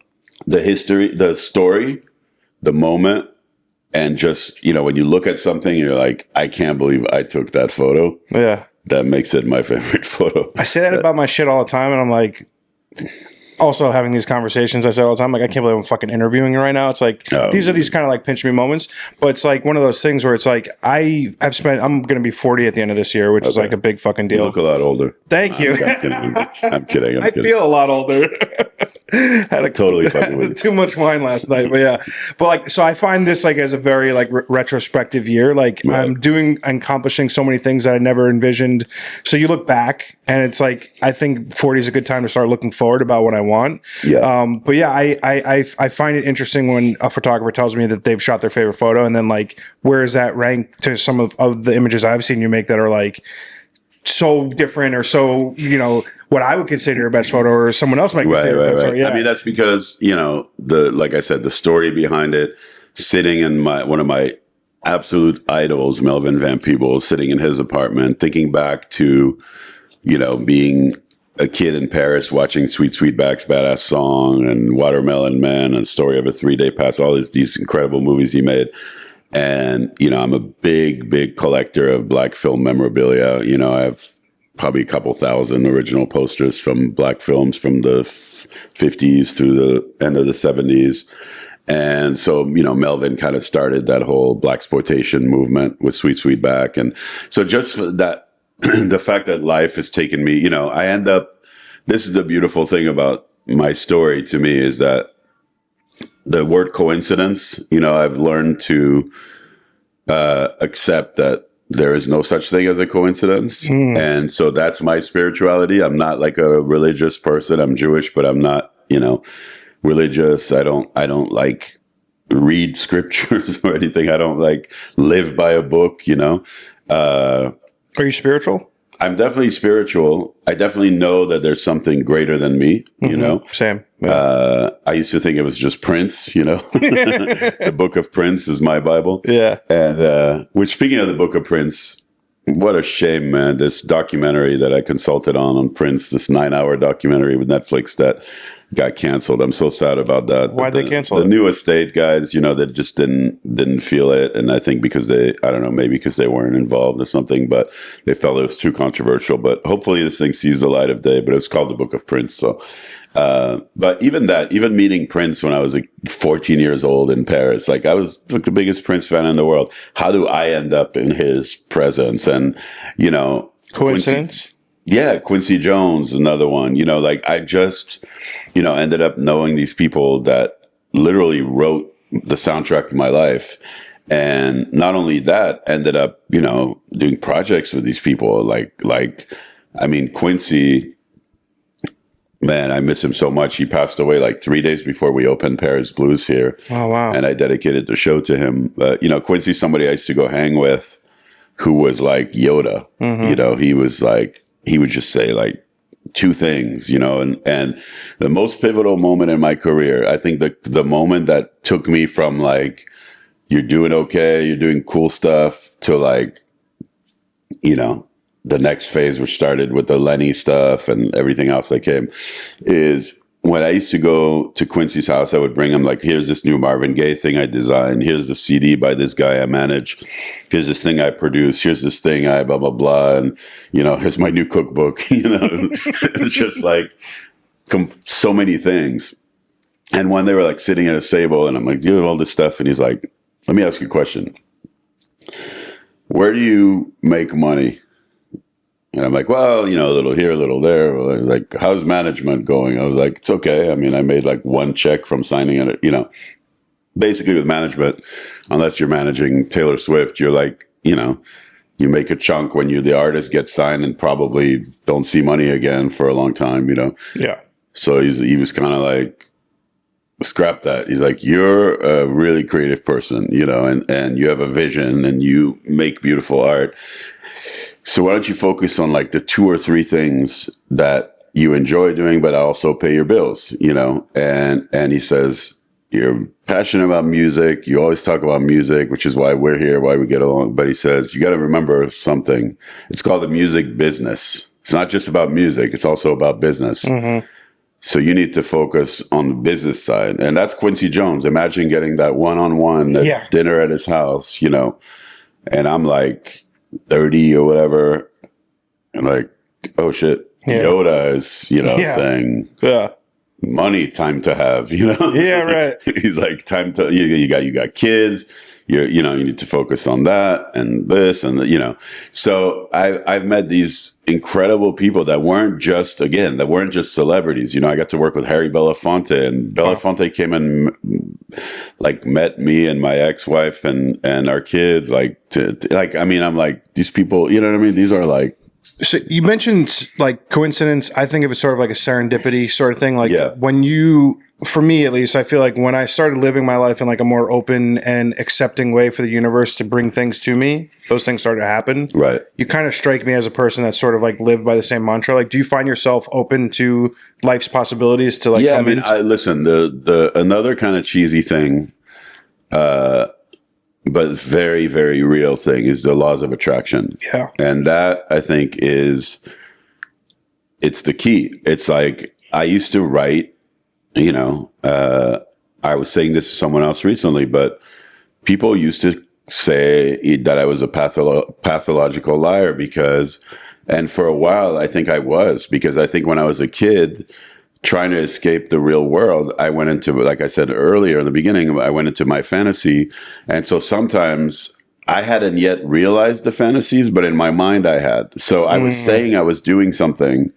The history, the story, the moment, and just, when you look at something, you're like, I can't believe I took that photo. Yeah. That makes it my favorite photo. I say that about my shit all the time, and I'm like, also having these conversations, I say all the time, like, I can't believe I'm fucking interviewing you right now. It's like, these are these kind of like pinch me moments, but it's like one of those things where it's like, I'm going to be 40 at the end of this year, which is like a big fucking deal. You look a lot older. Thank you. I'm kidding. I feel a lot older. Totally fucking with you. Too much wine last night, but yeah. But like, so I find this like as a very like retrospective year. Like I'm accomplishing so many things that I never envisioned. So you look back and it's like, I think 40 is a good time to start looking forward about what I want. Yeah. But yeah, I find it interesting when a photographer tells me that they've shot their favorite photo, and then like, where is that rank to some of the images I've seen you make that are like so different, or so, what I would consider your best photo, or someone else might consider your best photo. Yeah. I mean, that's because, like I said, the story behind it, sitting in one of my absolute idols, Melvin Van Peebles, sitting in his apartment, thinking back to, being a kid in Paris, watching Sweet Sweetback's Badass Song and Watermelon Man and Story of a 3-Day Pass, all these incredible movies he made. And, I'm a big, big collector of black film memorabilia. I have probably a couple thousand original posters from black films from the 50s through the end of the 70s. And so, Melvin kind of started that whole blaxploitation movement with Sweet Sweetback. And so just that, the fact that life has taken me, this is the beautiful thing about my story to me, is that the word coincidence, I've learned to accept that there is no such thing as a coincidence. And so that's my spirituality. I'm not like a religious person. I'm Jewish, but I'm not, religious. I don't like read scriptures or anything. I don't like live by a book, Are you spiritual? I'm definitely spiritual. I definitely know that there's something greater than me, Same. Yeah. I used to think it was just Prince, The Book of Prince is my Bible. Yeah. And, which, speaking of the Book of Prince, what a shame, man. This documentary that I consulted on Prince, this 9-hour documentary with Netflix that got canceled. I'm so sad about that. Why'd they cancel it? The new estate guys, that just didn't feel it. And I think because maybe because they weren't involved or something, but they felt it was too controversial. But hopefully this thing sees the light of day. But it's called The Book of Prince. So, but even meeting Prince when I was like 14 years old in Paris, like I was like the biggest Prince fan in the world. How do I end up in his presence? And, coincidence? Quincy Jones, another one, I just, ended up knowing these people that literally wrote the soundtrack of my life. And not only that, ended up, doing projects with these people. Quincy, man, I miss him so much. He passed away like 3 days before we opened Paris Blues here. Oh, wow. And I dedicated the show to him. Quincy's somebody I used to go hang with who was like Yoda. He was like, he would just say like 2 things, and the most pivotal moment in my career, I think the moment that took me from like, you're doing okay, you're doing cool stuff, to like, the next phase, which started with the Lenny stuff and everything else that came, is when I used to go to Quincy's house, I would bring him like, here's this new Marvin Gaye thing I designed. Here's the CD by this guy I manage. Here's this thing I produce. Here's this thing I blah, blah, blah. And, here's my new cookbook. It's just like so many things. And when they were like sitting at a table and I'm like, doing all this stuff. And he's like, let me ask you a question. Where do you make money? And I'm like, well, a little here, a little there. Like, how's management going? I was like, it's okay. I mean, I made like 1 check from signing it, basically with management, unless you're managing Taylor Swift, you're like, you make a chunk when the artist gets signed and probably don't see money again for a long time, Yeah. So he was kind of like, scrap that. He's like, you're a really creative person, and you have a vision and you make beautiful art. So why don't you focus on like the 2 or 3 things that you enjoy doing, but also pay your bills, you know? And he says, you're passionate about music. You always talk about music, which is why we're here, why we get along. But he says, you got to remember something. It's called the music business. It's not just about music. It's also about business. Mm-hmm. So you need to focus on the business side. And that's Quincy Jones. Imagine getting that one-on-one at dinner at his house, you know? And I'm like 30 or whatever. And like, oh shit. Yoda is, you know, saying, money, time to have, you know? Yeah, right. He's like, time to, you got kids, you know, you need to focus on that and this and, you know. So I've met these incredible people that weren't just celebrities. You know, I got to work with Harry Belafonte, and Belafonte came and like met me and my ex-wife and our kids, like, I mean, I'm like, these people, you know what I mean? These are like, so you mentioned like coincidence. I think of it sort of like a serendipity sort of thing. Like when you, for me at least, I feel like when I started living my life in like a more open and accepting way for the universe to bring things to me, those things started to happen. Right. You kind of strike me as a person that sort of like lived by the same mantra. Like, do you find yourself open to life's possibilities to like? Yeah, I mean, listen. The another kind of cheesy thing, but very, very real thing is the laws of attraction. Yeah. And that, I think, it's the key. It's like, I used to write, you know, I was saying this to someone else recently, but people used to say that I was a pathological liar and for a while, I think I was, because I think when I was a kid, trying to escape the real world, I went into, like I said earlier in the beginning, I went into my fantasy. And so sometimes I hadn't yet realized the fantasies, but in my mind I had. So I was saying I was doing something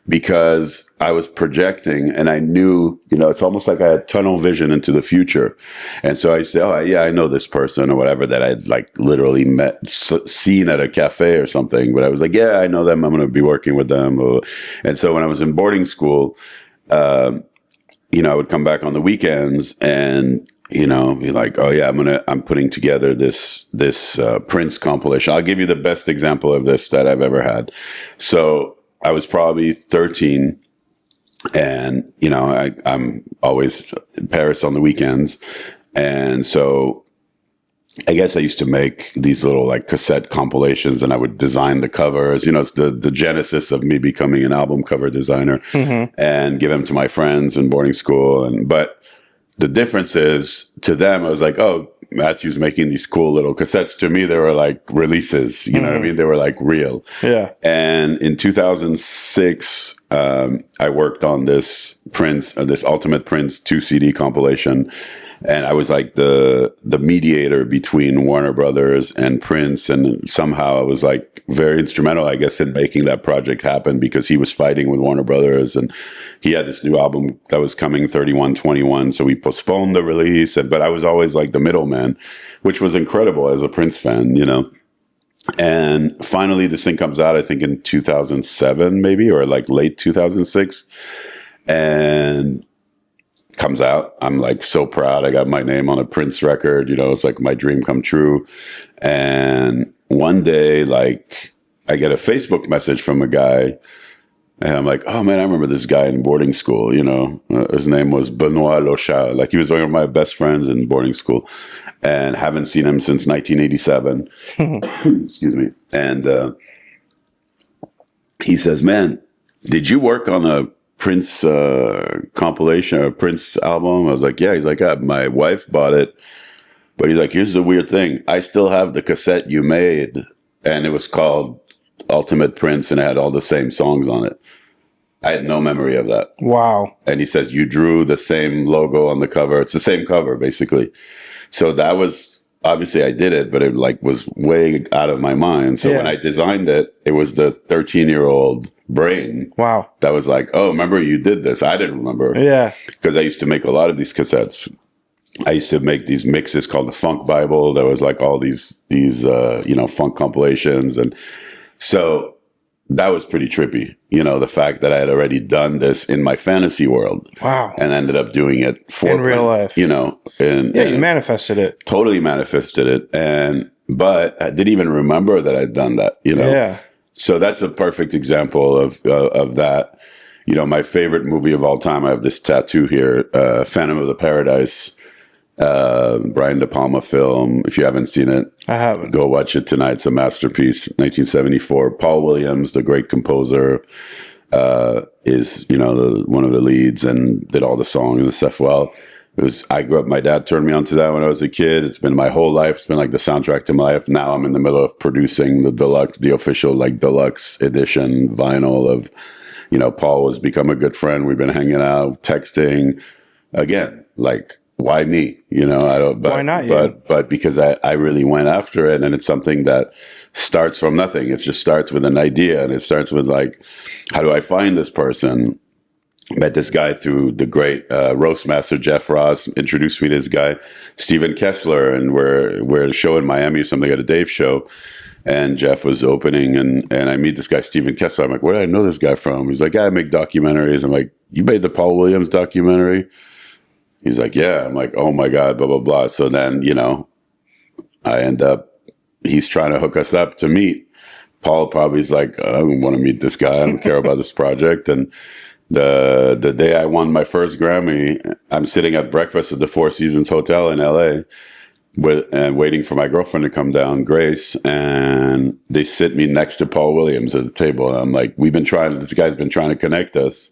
because I was projecting, and I knew, you know, it's almost like I had tunnel vision into the future. And so I say, oh yeah, I know this person or whatever that I'd like literally seen at a cafe or something. But I was like, yeah, I know them. I'm going to be working with them. And so when I was in boarding school, you know, I would come back on the weekends and, you know, be like, oh yeah, I'm putting together this Prince compilation. I'll give you the best example of this that I've ever had. So I was probably 13, and, you know, I'm always in Paris on the weekends. And so I guess I used to make these little like cassette compilations, and I would design the covers. You know, it's the genesis of me becoming an album cover designer, and give them to my friends in boarding school. But the difference is, to them, I was like, oh, Matthew's making these cool little cassettes. To me, they were like releases. You know what I mean? They were like real. Yeah. And in 2006, I worked on this Prince, this Ultimate Prince 2 CD compilation. And I was like the mediator between Warner Brothers and Prince. And somehow I was like very instrumental, I guess, in making that project happen, because he was fighting with Warner Brothers, and he had this new album that was coming, 3121. So we postponed the release. But I was always like the middleman, which was incredible as a Prince fan, you know. And finally this thing comes out, I think in 2007 maybe, or like late 2006. And comes out. I'm like so proud. I got my name on a Prince record. You know, it's like my dream come true. And one day, like, I get a Facebook message from a guy, and I'm like, oh man, I remember this guy in boarding school. You know, his name was Benoit Lochal. Like, he was one of my best friends in boarding school, and haven't seen him since 1987. Excuse me. And he says, man, did you work on a Prince compilation or Prince album? I was like, yeah. He's like, my wife bought it. But he's like, here's the weird thing. I still have the cassette you made, and it was called Ultimate Prince, and it had all the same songs on it. I had no memory of that. Wow. And he says, you drew the same logo on the cover. It's the same cover, basically. So that was, obviously I did it, but it like was way out of my mind. So when I designed it, it was the 13-year-old brain. Wow. That was like, oh, remember you did this? I didn't remember. Yeah. Because I used to make a lot of these cassettes. I used to make these mixes called the Funk Bible. There was like all these you know, funk compilations. And so that was pretty trippy. You know, the fact that I had already done this in my fantasy world. Wow. And ended up doing it for in real life. You know. And you manifested it. Totally manifested it. But I didn't even remember that I'd done that, you know. Yeah. So that's a perfect example of that. You know, my favorite movie of all time, I have this tattoo here, Phantom of the Paradise, Brian De Palma film. If you haven't seen it, I haven't. Go watch it tonight. It's a masterpiece, 1974. Paul Williams, the great composer, is, you know, one of the leads and did all the songs and stuff. Well, I grew up, my dad turned me on to that when I was a kid. It's been my whole life. It's been like the soundtrack to my life. Now I'm in the middle of producing the official like deluxe edition vinyl of, you know, Paul has become a good friend. We've been hanging out, texting. Again, like, why me? You know, I don't, but, why not you? But because I really went after it, and it's something that starts from nothing. It just starts with an idea, and it starts with like, how do I find this person? Met this guy through the great roast master Jeff Ross, introduced me to this guy, Steven Kessler, and we're at a show in Miami or something, at a Dave show, and Jeff was opening, and I meet this guy, Steven Kessler. I'm like, where did I know this guy from? He's like, yeah, I make documentaries. I'm like, you made the Paul Williams documentary? He's like, yeah. I'm like, oh my God, blah, blah, blah. So then, you know, he's trying to hook us up to meet. Paul probably is like, I don't want to meet this guy. I don't care about this project. And the day I won my first Grammy, I'm sitting at breakfast at the Four Seasons Hotel in LA and waiting for my girlfriend to come down, Grace, and they sit me next to Paul Williams at the table. And I'm like, this guy's been trying to connect us,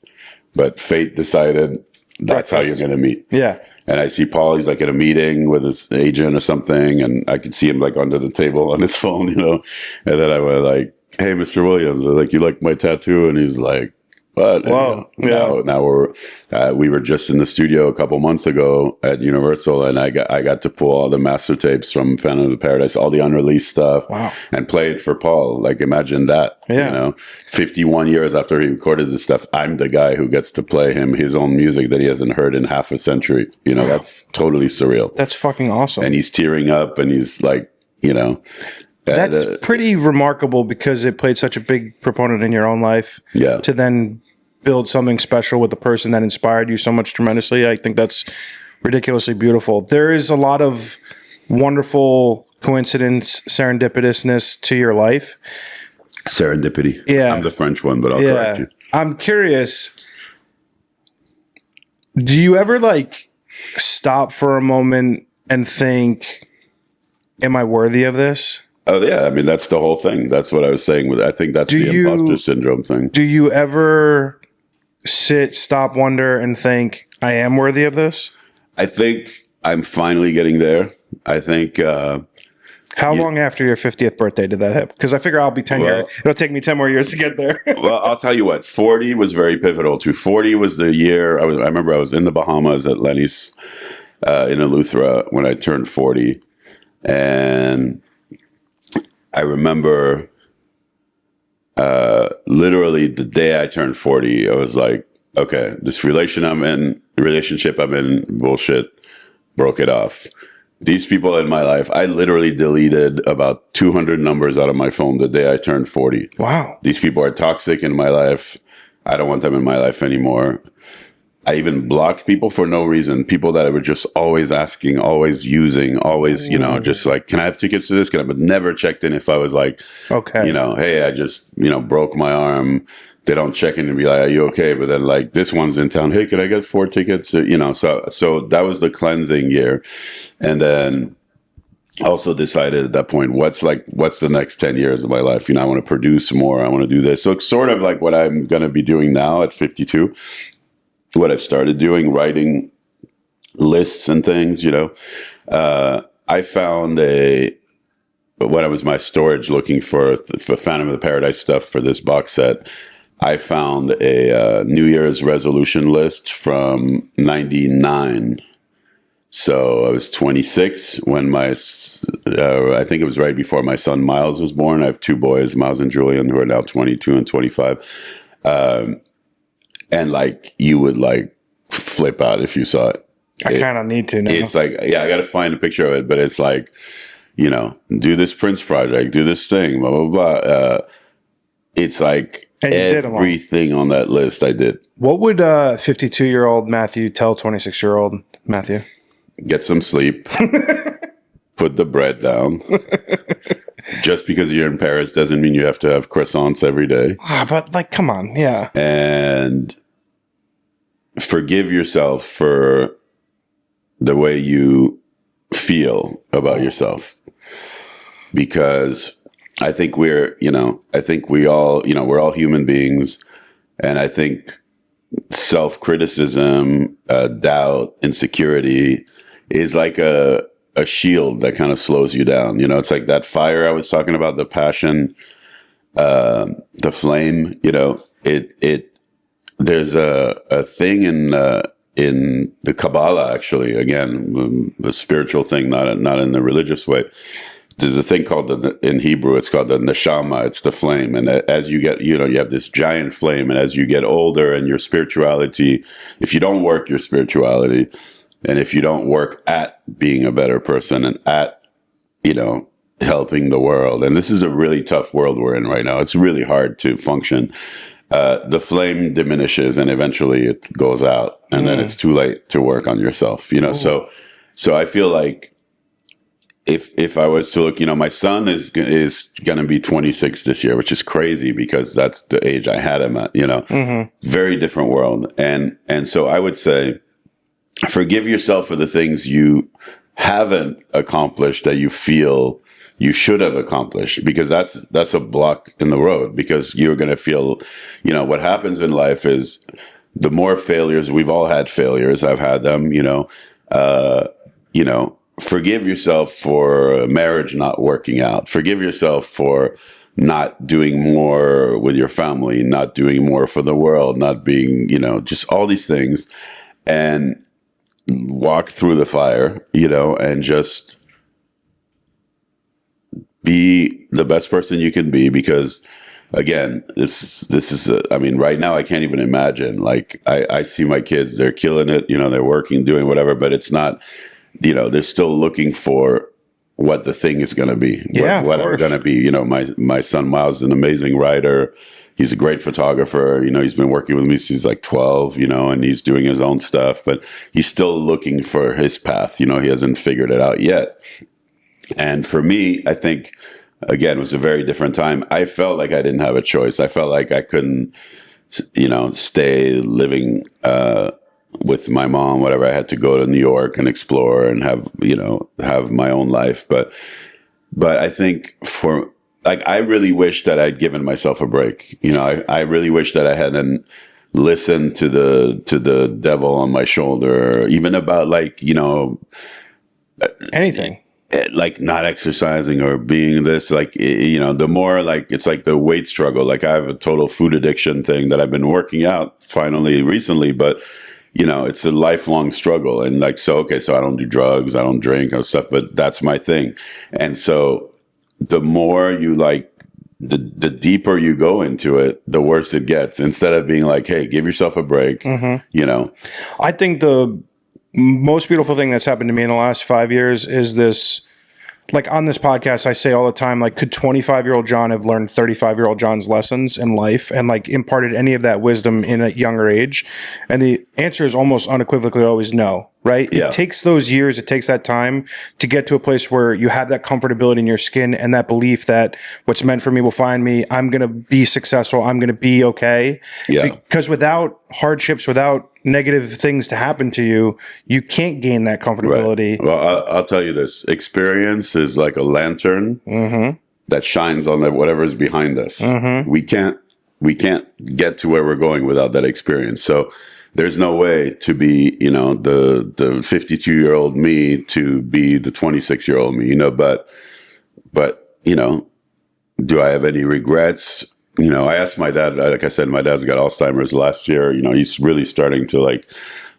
but fate decided that's how you're going to meet. Yeah. And I see Paul, he's like in a meeting with his agent or something, and I could see him like under the table on his phone, you know. And then I went like, hey, Mr. Williams, I was like, you like my tattoo? And he's like, what? Wow. Now we were just in the studio a couple months ago at Universal, and I got to pull all the master tapes from Phantom of the Paradise, all the unreleased stuff, and play it for Paul. Like, imagine that. Yeah. You know, 51 years after he recorded this stuff, I'm the guy who gets to play him his own music that he hasn't heard in half a century. You know, that's totally surreal. That's fucking awesome. And he's tearing up, and he's like, you know. That's pretty remarkable, because it played such a big proponent in your own life. Yeah. To then build something special with the person that inspired you so much tremendously. I think that's ridiculously beautiful. There is a lot of wonderful coincidence, serendipitousness to your life. Serendipity. Yeah. I'm the French one, but I'll correct you. I'm curious, do you ever like stop for a moment and think, am I worthy of this? Oh, yeah. I mean, that's the whole thing. That's what I was saying. I think that's the imposter syndrome thing. Do you ever stop, wonder, and think, I am worthy of this? I think I'm finally getting there. I think... How long after your 50th birthday did that happen? Because I figure I'll be 10 years. It'll take me 10 more years to get there. Well, I'll tell you what. 40 was very pivotal too. 40 was the year... I remember I was in the Bahamas at Lenny's in Eleuthera when I turned 40. And I remember... literally the day I turned 40, I was like, okay, this relationship I'm in, bullshit, broke it off. These people in my life, I literally deleted about 200 numbers out of my phone the day I turned 40. Wow. These people are toxic in my life. I don't want them in my life anymore. I even blocked people for no reason. People that I were just always asking, always using, always, you know, just like, can I have tickets to this? But never checked in if I was like, okay, you know, hey, I just, you know, broke my arm. They don't check in and be like, are you okay? But then like, this one's in town. Hey, can I get 4 tickets? You know, so that was the cleansing year. And then also decided at that point, what's the next 10 years of my life? You know, I want to produce more. I want to do this. So it's sort of like what I'm going to be doing now at 52. What I've started doing, writing lists and things, you know. I found when I was my storage looking for Phantom of the Paradise stuff for this box set, I found a New Year's resolution list from 99. So I was 26 when I think it was right before my son Miles was born. I have 2 boys, Miles and Julian, who are now 22 and 25. And like, you would like flip out if you saw it. I kind of need to now. It's like, yeah, I got to find a picture of it, but it's like, you know, do this Prince project, do this thing, blah, blah, blah. It's like everything on that list I did. What would 52-year-old Matthew tell 26-year-old Matthew? Get some sleep. Put the bread down. just because you're in Paris doesn't mean you have to have croissants every day. But like, come on. Yeah. And forgive yourself for the way you feel about yourself. Because I think we all, we're all human beings. And I think self-criticism, doubt, insecurity is like a shield that kind of slows you down. It's like that fire I was talking about, the passion, the flame, there's a thing in the Kabbalah, actually, again, the spiritual thing, not in the religious way. There's a thing called in Hebrew, it's called the neshama. It's the flame. And as you get, you have this giant flame. And as you get older and your spirituality, if you don't work your spirituality, and if you don't work at being a better person and at, helping the world, and this is a really tough world we're in right now. It's really hard to function. The flame diminishes and eventually it goes out, and then it's too late to work on yourself, So I feel like if I was to look, my son is going to be 26 this year, which is crazy because that's the age I had him at, very different world. And so I would say, forgive yourself for the things you haven't accomplished that you feel you should have accomplished, because that's a block in the road, because you're going to feel, what happens in life is the more failures, we've all had failures. I've had them, forgive yourself for marriage not working out. Forgive yourself for not doing more with your family, not doing more for the world, not being, just all these things, and walk through the fire, and just be the best person you can be. Because again, this is, right now I can't even imagine, like I see my kids, they're killing it, they're working, doing whatever, but it's not, they're still looking for what the thing is going to be, what I'm going to be. My son Miles is an amazing writer. He's a great photographer. He's been working with me since he's like 12, and he's doing his own stuff, but he's still looking for his path. He hasn't figured it out yet. And for me, I think, again, it was a very different time. I felt like I didn't have a choice. I felt like I couldn't, stay living, with my mom, whatever. I had to go to New York and explore and have my own life. But I think I really wish that I'd given myself a break. I really wish that I hadn't listened to the devil on my shoulder, even about anything. Like not exercising or being this, the more it's like the weight struggle. Like I have a total food addiction thing that I've been working out finally recently, but it's a lifelong struggle. And so I don't do drugs, I don't drink and stuff, but that's my thing. And so the more you the deeper you go into it, the worse it gets, instead of being like, hey, give yourself a break, I think the most beautiful thing that's happened to me in the last 5 years is this. On this podcast, I say all the time, could 25-year-old John have learned 35-year-old John's lessons in life and imparted any of that wisdom in a younger age? And the answer is almost unequivocally always no, right? Yeah. It takes those years, it takes that time to get to a place where you have that comfortability in your skin and that belief that what's meant for me will find me. I'm going to be successful. I'm going to be okay. Yeah. Because without hardships, without negative things to happen to you, you can't gain that comfortability. Right. Well, I'll tell you this. Experience is like a lantern that shines on whatever is behind us. We can't get to where we're going without that experience. So there's no way to be, the 52-year-old me to be the 26-year-old me, but do I have any regrets? I asked my dad, like I said, my dad's got Alzheimer's last year. He's really starting to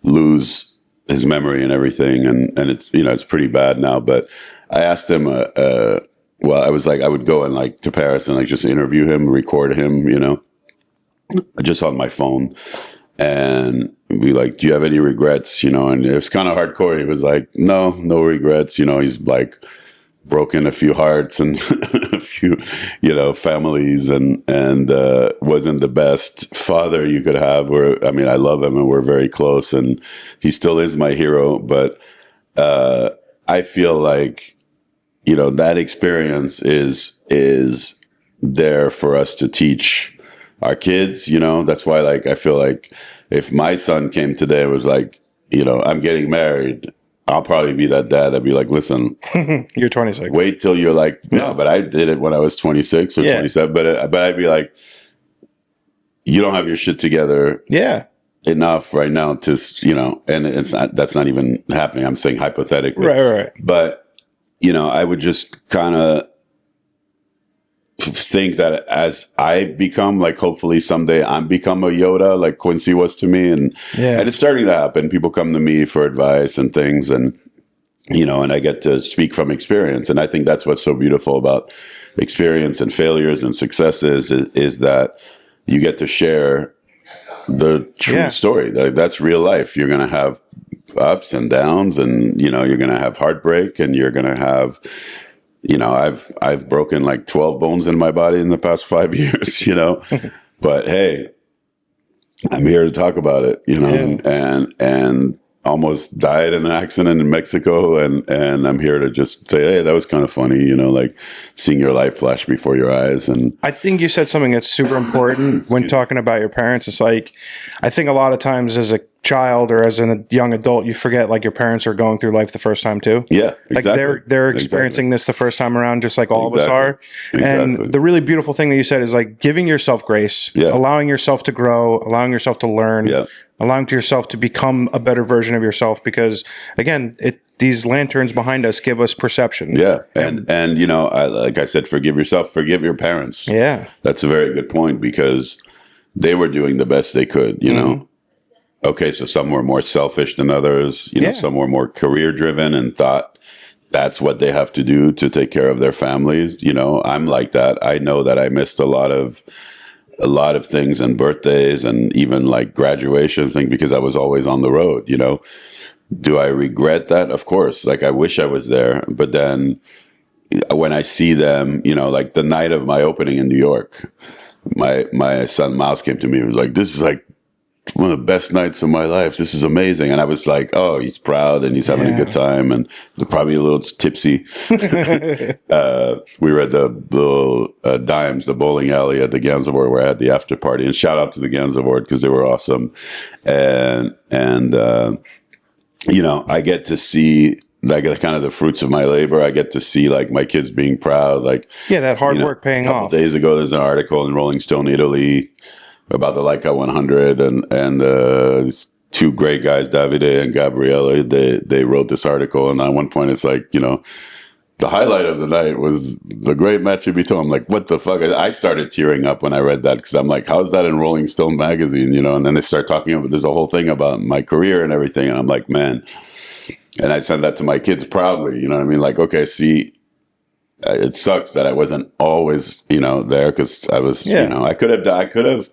lose his memory and everything. And it's, it's pretty bad now. But I asked him, I was I would go to Paris and just interview him, record him, just on my phone. And be like, do you have any regrets? And it was kind of hardcore. He was like, no regrets. He's broken a few hearts and a few, families, and wasn't the best father you could have. I love him and we're very close and he still is my hero. But I feel like you know, that experience is there for us to teach our kids, you know. That's why, like, I feel like if my son came today and was like, you know, I'm getting married, I'll probably be that dad that'd be like, listen, you're 26. Wait till you're like, no, but I did it when I was 26 or 27. But I'd be like, you don't have your shit together. Yeah. Enough right now to, you know, and that's not even happening. I'm saying hypothetically. Right. But, you know, I would just kind of think that as I become, like, hopefully someday I'm become a Yoda, like Quincy was to me. And it's starting to happen. People come to me for advice and things, and, you know, and I get to speak from experience. And I think that's what's so beautiful about experience and failures and successes is that you get to share the true story. That's real life. You're going to have ups and downs, and, you know, you're going to have heartbreak, and you're going to have, you know, I've broken like 12 bones in my body in the past 5 years, you know, but hey, I'm here to talk about it, you know, and almost died in an accident in Mexico. And I'm here to just say, hey, that was kind of funny, you know, like seeing your life flash before your eyes. And I think you said something that's super important when talking about your parents. It's like, I think a lot of times as a child or as a young adult, you forget like your parents are going through life the first time too. Yeah, like they're experiencing this the first time around, just like all of us are. And the really beautiful thing that you said is like giving yourself grace, allowing yourself to grow, allowing yourself to learn, allowing to yourself to become a better version of yourself. Because again, these lanterns behind us give us perception. Yeah, and you know, like I said, forgive yourself, forgive your parents. Yeah, that's a very good point, because they were doing the best they could, you know. Okay, so some were more selfish than others, you know, some were more career driven and thought that's what they have to do to take care of their families. You know, I'm like that. I know that I missed a lot of things and birthdays and even like graduation thing because I was always on the road, you know. Do I regret that? Of course. Like, I wish I was there. But then when I see them, you know, like the night of my opening in New York, my son Miles came to me and was like, this is like one of the best nights of my life. This is amazing. And I was like, oh, he's proud and he's having a good time and probably a little tipsy. We were at the little Dimes, the bowling alley at the Gansevoort where I had the after party. And shout out to the Gansevoort because they were awesome. And you know, I get to see like kind of the fruits of my labor. I get to see like my kids being proud. Like, that hard work paying off. A couple days ago, there's an article in Rolling Stone Italy about the Leica 100 and these two great guys, Davide and Gabriele. They wrote this article, and at one point it's like, you know, the highlight of the night was the great Mathieu Bitton. I'm like, what the fuck? I started tearing up when I read that because I'm like, how's that in Rolling Stone magazine? You know, and then they start talking about, there's a whole thing about my career and everything. And I'm like, man, and I sent that to my kids proudly. You know what I mean? Like, okay, see, it sucks that I wasn't always, you know, there because I was, you know, I could have,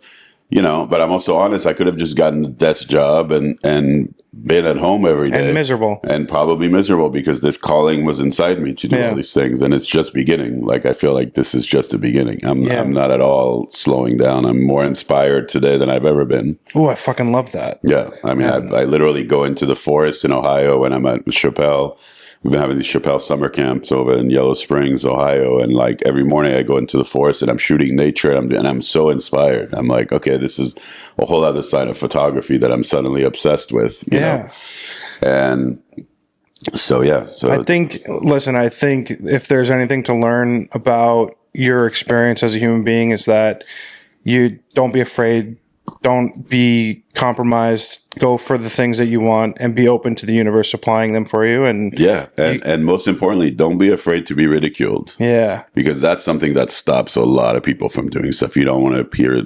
you know, but I'm also honest. I could have just gotten a desk job and been at home every day. And miserable. And probably miserable because this calling was inside me to do all these things. And it's just beginning. Like, I feel like this is just the beginning. I'm not at all slowing down. I'm more inspired today than I've ever been. Oh, I fucking love that. Yeah. I mean, I literally go into the forest in Ohio when I'm at Chappelle. We've been having these Chappelle summer camps over in Yellow Springs, Ohio. And like every morning I go into the forest and I'm shooting nature and I'm so inspired. I'm like, okay, this is a whole other side of photography that I'm suddenly obsessed with. You know? And so, So I think if there's anything to learn about your experience as a human being is that you don't be afraid. Don't be compromised. Go for the things that you want and be open to the universe supplying them for you. And and most importantly, don't be afraid to be ridiculed. Yeah. Because that's something that stops a lot of people from doing stuff. You don't want to appear,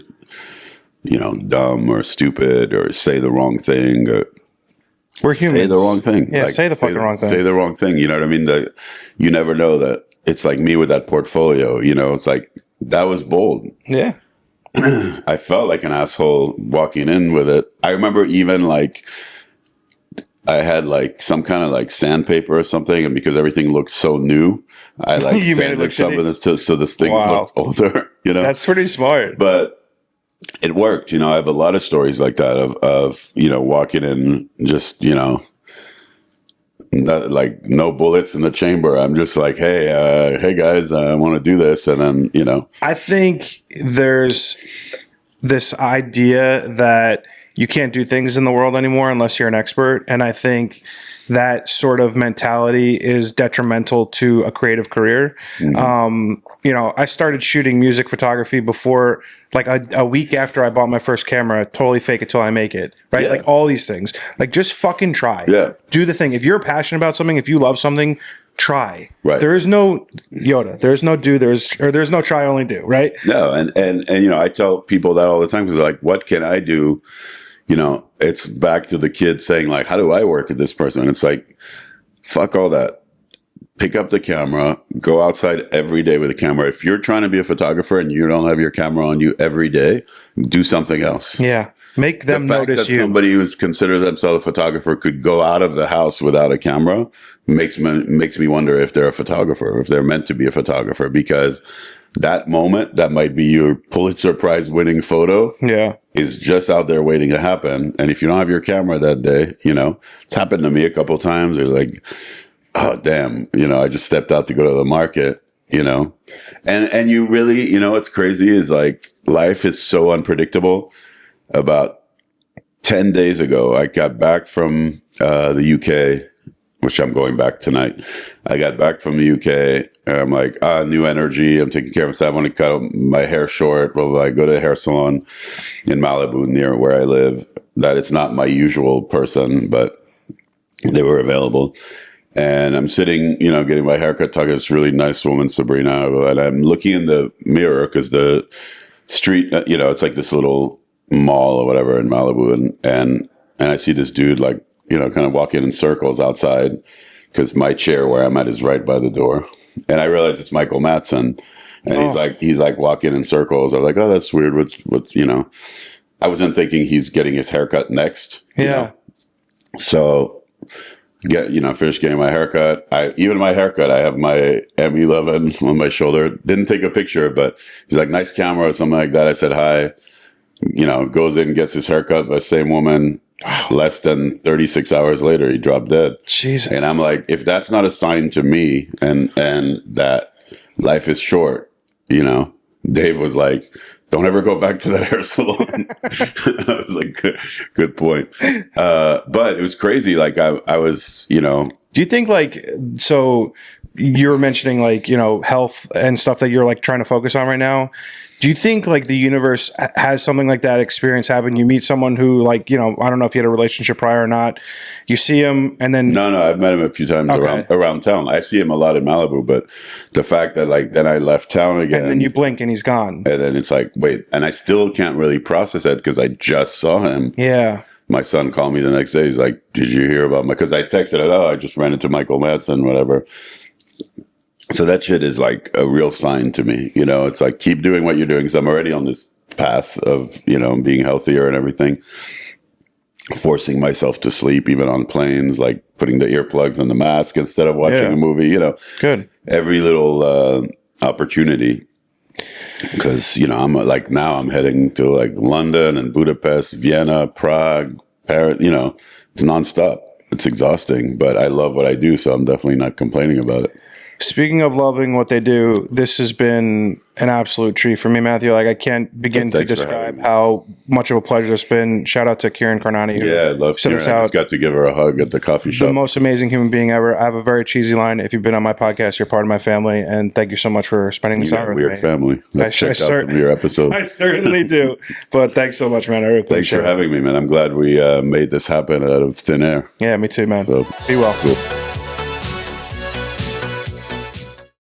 you know, dumb or stupid or say the wrong thing. We're humans. Say the wrong thing. Yeah, say the fucking wrong thing. Say the wrong thing. You know what I mean? You never know that. It's like me with that portfolio. You know, it's like, that was bold. Yeah. I felt like an asshole walking in with it. I remember even like I had like some kind of like sandpaper or something, and because everything looked so new, I like sanded something so this thing looked older. You know, that's pretty smart. But it worked. You know, I have a lot of stories like that of you know, walking in just, you know, like no bullets in the chamber. I'm just like, hey guys, I want to do this. And then, I think there's this idea that you can't do things in the world anymore unless you're an expert. And I think that sort of mentality is detrimental to a creative career. I started shooting music photography before, like a week after I bought my first camera, totally fake it till I make it, right? Yeah. Like all these things, like just fucking try. Yeah. Do the thing. If you're passionate about something, if you love something, try. Right. There is no Yoda. There's no do. There's no try, only do. Right. No. And I tell people that all the time because they're like, what can I do? It's back to the kid saying like, how do I work with this person? It's like, fuck all that. Pick up the camera, go outside every day with a camera. If you're trying to be a photographer and you don't have your camera on you every day, do something else. Yeah. Make them notice you. Somebody who's considered themselves a photographer could go out of the house without a camera makes me wonder if they're a photographer, if they're meant to be a photographer, because that moment that might be your Pulitzer Prize winning photo is just out there waiting to happen. And if you don't have your camera that day, it's happened to me a couple of times. They're like, oh, damn, I just stepped out to go to the market, and you really, what's crazy is like life is so unpredictable. About 10 days ago, I got back from the UK, which I'm going back tonight. I got back from the UK and I'm like, new energy. I'm taking care of myself. I want to cut my hair short. Blah, blah, blah. I go to a hair salon in Malibu near where I live. That it's not my usual person, but they were available. And I'm sitting, getting my haircut, talking to this really nice woman, Sabrina, and I'm looking in the mirror because the street, it's like this little mall or whatever in Malibu, and I see this dude like, kind of walking in circles outside because my chair where I'm at is right by the door. And I realize it's Michael Madsen, and he's like walking in circles. I'm like, oh, that's weird. What's I wasn't thinking he's getting his haircut next. Yeah. So finished getting my haircut. Even my haircut, I have my M11 on my shoulder. Didn't take a picture, but he's like, nice camera or something like that. I said, hi, goes in, gets his haircut by the same woman. Less than 36 hours later, he dropped dead. Jesus. And I'm like, if that's not a sign to me and that life is short, Dave was like, don't ever go back to that hair salon. I was like, good point. But it was crazy. Like I was, Do you think so you were mentioning health and stuff that you're like trying to focus on right now. Do you think the universe has something like that experience happen? You meet someone who I don't know if you had a relationship prior or not. You see him and then... No, I've met him a few times around town. I see him a lot in Malibu, but the fact that then I left town again... And then you blink and he's gone. And then it's like, wait, and I still can't really process it because I just saw him. Yeah. My son called me the next day. He's like, did you hear about because I texted it, I just ran into Michael Madsen, whatever. So that shit is like a real sign to me. It's like, keep doing what you're doing because I'm already on this path of, being healthier and everything. Forcing myself to sleep, even on planes, like putting the earplugs and the mask instead of watching a movie, Good. Every little opportunity. Because, I'm like, now I'm heading to like London and Budapest, Vienna, Prague, Paris, it's nonstop. It's exhausting, but I love what I do. So I'm definitely not complaining about it. Speaking of loving what they do, this has been an absolute treat for me, Matthew. I can't begin to describe how much of a pleasure it's been. Shout out to Kieran Karnani. Yeah, I love Kieran. I just got to give her a hug at the coffee shop. The most amazing human being ever. I have a very cheesy line. If you've been on my podcast, you're part of my family. And thank you so much for spending this hour with me. Weird family. I've checked out some of your episodes. I certainly do. But thanks so much, man. I really appreciate it. Thanks for having me, man. I'm glad we made this happen out of thin air. Yeah, me too, man. So, be well. Good.